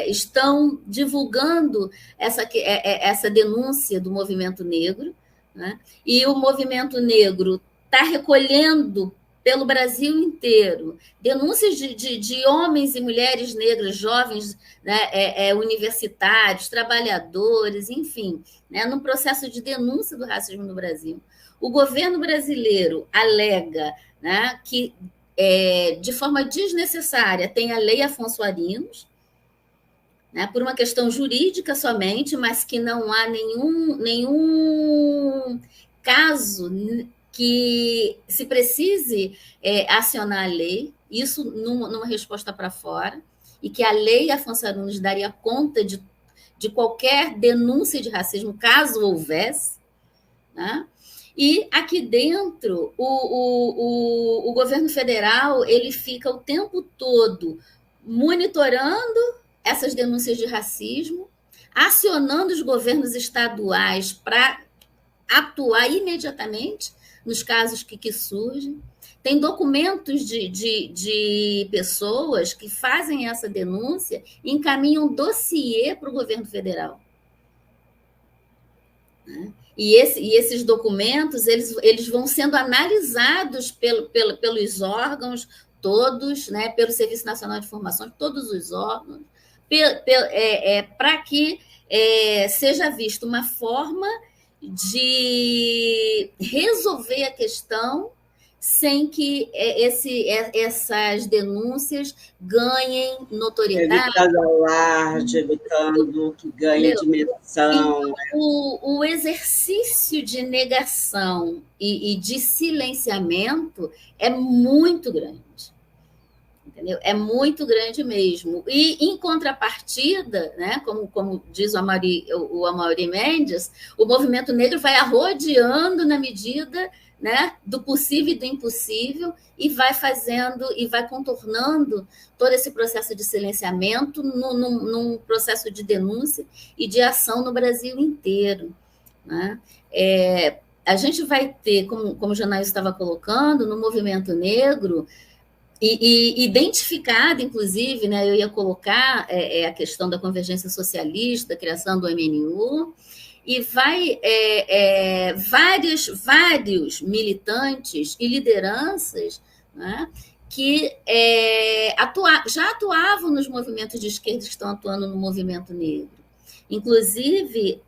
estão divulgando essa denúncia do movimento negro, né? E o movimento negro está recolhendo pelo Brasil inteiro denúncias de homens e mulheres negras, jovens, né, universitários, trabalhadores, enfim, né, no processo de denúncia do racismo no Brasil. O governo brasileiro alega, né, que, de forma desnecessária, tem a Lei Afonso Arinos, né, por uma questão jurídica somente, mas que não há nenhum caso que se precise acionar a lei, isso numa resposta para fora, e que a Lei Afonso Arinos daria conta de qualquer denúncia de racismo, caso houvesse, né? E aqui dentro, o governo federal, ele fica o tempo todo monitorando essas denúncias de racismo, acionando os governos estaduais para atuar imediatamente nos casos que surgem. Tem documentos de pessoas que fazem essa denúncia e encaminham dossiê para o governo federal. Né? E esses documentos, eles vão sendo analisados pelos órgãos todos, né, pelo Serviço Nacional de Informação, todos os órgãos, para que seja vista uma forma de resolver a questão sem que essas denúncias ganhem notoriedade. Evitando alarde, evitando que ganhe dimensão. Então, o exercício de negação e de silenciamento é muito grande. Entendeu? É muito grande mesmo. E, em contrapartida, né, como diz o Amaury Mendes, o movimento negro vai arrodeando na medida, né, do possível e do impossível, e vai fazendo e vai contornando todo esse processo de silenciamento num processo de denúncia e de ação no Brasil inteiro, né? A gente vai ter, como o Janaína estava colocando, no movimento negro, e identificado, inclusive, né, eu ia colocar a questão da convergência socialista, a criação do MNU, e vai vários militantes e lideranças, né, que já atuavam nos movimentos de esquerda, que estão atuando no movimento negro. Inclusive,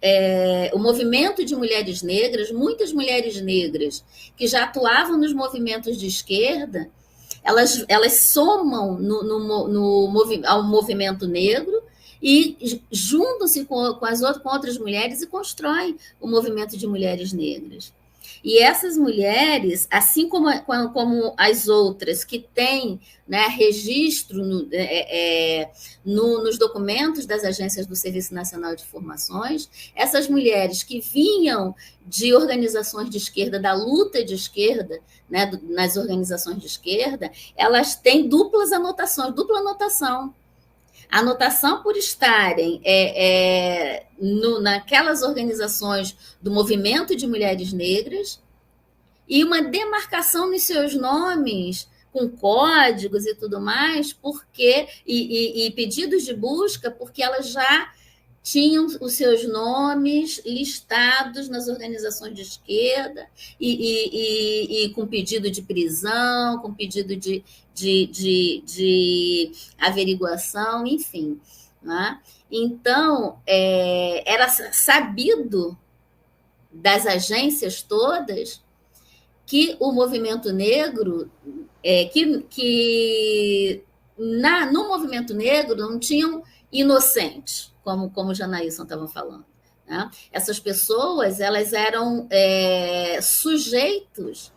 o movimento de mulheres negras, muitas mulheres negras que já atuavam nos movimentos de esquerda, elas somam ao movimento negro e juntam-se com outras mulheres e constroem o movimento de mulheres negras. E essas mulheres, assim como as outras que têm, né, registro nos documentos das agências do Serviço Nacional de Informações, essas mulheres que vinham de organizações de esquerda, da luta de esquerda, né, nas organizações de esquerda, elas têm dupla anotação. A anotação por estarem naquelas organizações do movimento de mulheres negras e uma demarcação nos seus nomes, com códigos e tudo mais, e pedidos de busca, porque elas já tinham os seus nomes listados nas organizações de esquerda e com pedido de prisão, com pedido de averiguação, enfim, né? Então, era sabido das agências todas que o movimento negro, no movimento negro não tinham inocentes, como o Janaíson estava falando, né? Essas pessoas, elas eram sujeitos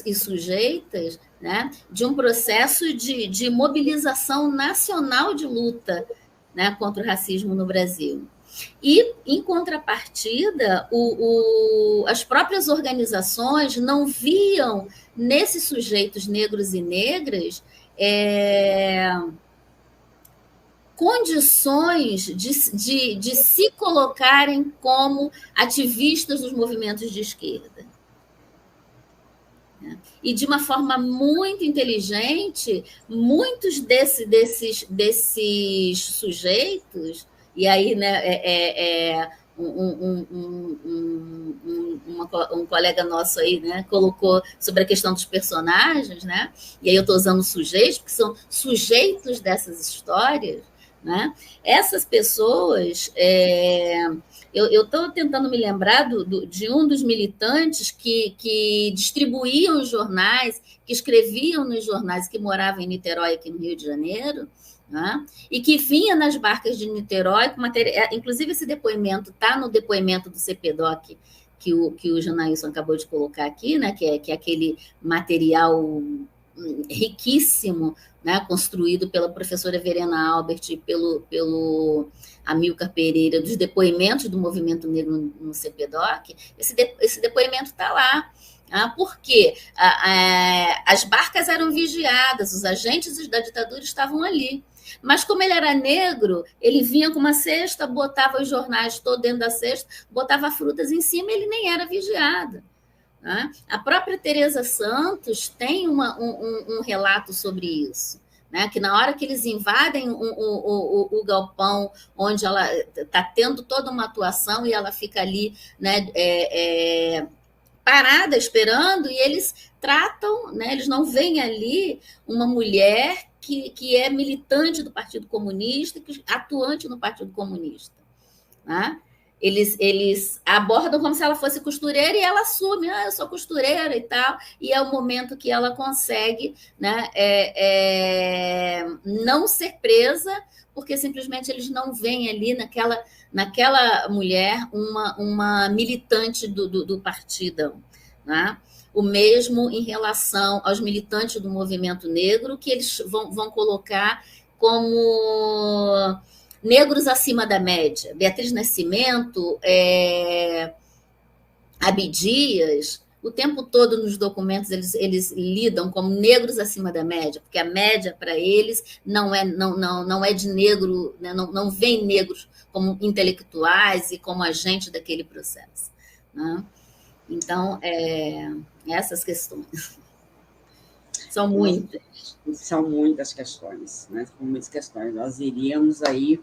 e sujeitas, né, de um processo de mobilização nacional de luta, né, contra o racismo no Brasil. E, em contrapartida, as próprias organizações não viam nesses sujeitos negros e negras condições de se colocarem como ativistas dos movimentos de esquerda. E, de uma forma muito inteligente, muitos desses sujeitos, e aí, né, um colega nosso aí, né, colocou sobre a questão dos personagens, né, e aí eu estou usando sujeitos, porque são sujeitos dessas histórias, né? Essas pessoas, eu estou tentando me lembrar de um dos militantes que distribuíam os jornais, que escreviam nos jornais, que morava em Niterói, aqui no Rio de Janeiro, né? E que vinha nas barcas de Niterói, inclusive esse depoimento está no depoimento do CPDOC, que o Janaíson acabou de colocar aqui, né? que é aquele material riquíssimo, né, construído pela professora Verena Albert e pelo Amilcar Pereira, dos depoimentos do movimento negro no CPDOC. Esse depoimento está lá. Porque as barcas eram vigiadas, os agentes da ditadura estavam ali. Mas, como ele era negro, ele vinha com uma cesta, botava os jornais todos dentro da cesta, botava frutas em cima e ele nem era vigiado. A própria Teresa Santos tem um relato sobre isso, né? Que na hora que eles invadem o galpão, onde ela está tendo toda uma atuação e ela fica ali, né, parada, esperando, e eles tratam, né, eles não veem ali uma mulher que é militante do Partido Comunista, atuante no Partido Comunista, né? Eles abordam como se ela fosse costureira e ela assume, eu sou costureira e tal, e é o momento que ela consegue, né, não ser presa, porque simplesmente eles não veem ali naquela mulher uma militante do partido, né? O mesmo em relação aos militantes do movimento negro, que eles vão colocar como negros acima da média. Beatriz Nascimento, Abdias, o tempo todo nos documentos eles lidam como negros acima da média, porque a média para eles não é de negro, né? Não vem negros como intelectuais e como agentes daquele processo, né? Então, essas questões são muitas. São muitas questões, né? São muitas questões. Nós iríamos aí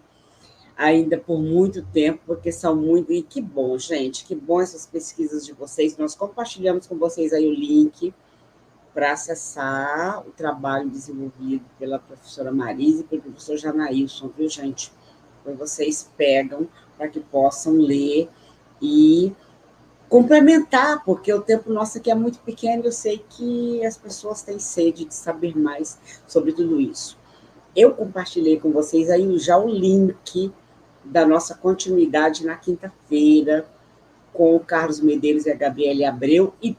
ainda por muito tempo, porque são muito... E que bom, gente, que bom essas pesquisas de vocês. Nós compartilhamos com vocês aí o link para acessar o trabalho desenvolvido pela professora Marise e pelo professor Janaílson, viu, gente? Então, vocês pegam para que possam ler e complementar, porque o tempo nosso aqui é muito pequeno e eu sei que as pessoas têm sede de saber mais sobre tudo isso. Eu compartilhei com vocês aí já o link da nossa continuidade na quinta-feira, com o Carlos Medeiros e a Gabriele Abreu, e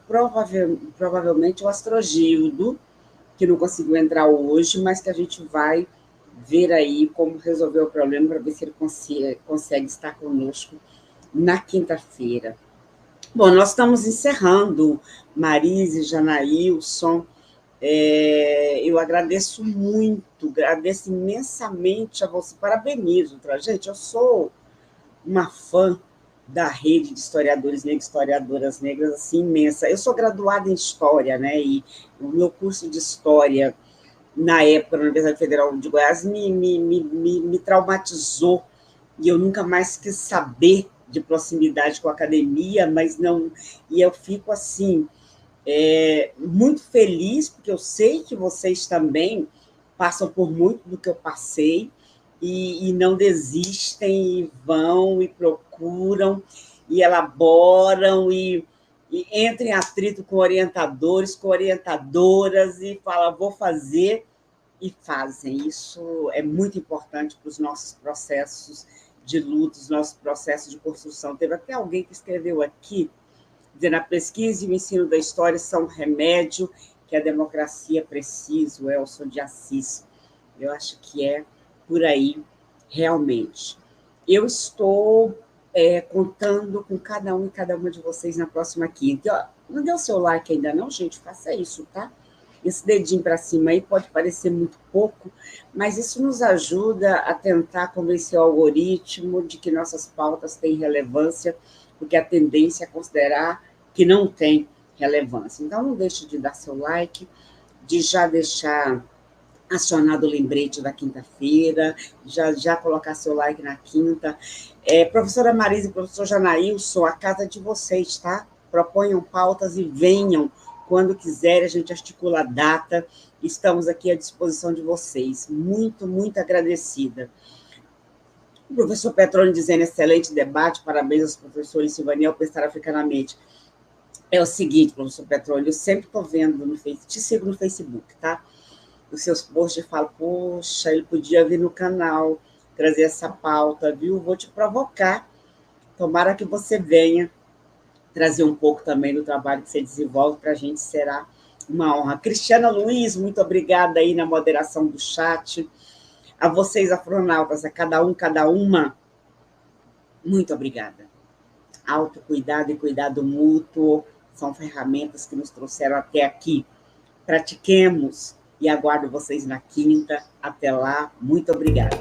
provavelmente o Astrogildo, que não conseguiu entrar hoje, mas que a gente vai ver aí como resolver o problema, para ver se ele consegue estar conosco na quinta-feira. Bom, nós estamos encerrando, Marise, Janaílson. Eu agradeço muito, agradeço imensamente a você, parabenizo, tá, gente? Eu sou uma fã da rede de historiadores negros, historiadoras negras, assim, imensa. Eu sou graduada em História, né? E o meu curso de História, na época, na Universidade Federal de Goiás, me traumatizou, e eu nunca mais quis saber de proximidade com a academia, mas não... E eu fico, assim, muito feliz, porque eu sei que vocês também passam por muito do que eu passei, e não desistem, e vão, e procuram, e elaboram, e entram em atrito com orientadores, com orientadoras, e falam, vou fazer, e fazem. Isso é muito importante para os nossos processos de luta, os nossos processos de construção. Teve até alguém que escreveu aqui, dizendo: a pesquisa e o ensino da história são um remédio que a democracia precisa, o Elson de Assis. Eu acho que é por aí, realmente. Eu estou contando com cada um e cada uma de vocês na próxima quinta. E, ó, não deu seu like ainda não, gente? Faça isso, tá? Esse dedinho para cima aí pode parecer muito pouco, mas isso nos ajuda a tentar convencer o algoritmo de que nossas pautas têm relevância, porque a tendência é considerar que não tem relevância. Então, não deixe de dar seu like, de já deixar acionado o lembrete da quinta-feira, já colocar seu like na quinta. Professora Marise e professor Janaílson, a casa é de vocês, tá? Proponham pautas e venham quando quiserem, a gente articula a data, estamos aqui à disposição de vocês. Muito, muito agradecida. O professor Petroni dizendo: excelente debate, parabéns aos professores Silvaniel por estar africanamente. É o seguinte, professor Petroni, eu sempre estou vendo no Facebook, te sigo no Facebook, tá? Os seus posts, eu falo, poxa, ele podia vir no canal, trazer essa pauta, viu? Vou te provocar, tomara que você venha trazer um pouco também do trabalho que você desenvolve, para a gente será uma honra. Cristiana Luiz, muito obrigada aí na moderação do chat. A vocês, afronautas, a cada um, cada uma, muito obrigada. Autocuidado e cuidado mútuo são ferramentas que nos trouxeram até aqui. Pratiquemos e aguardo vocês na quinta. Até lá, muito obrigada.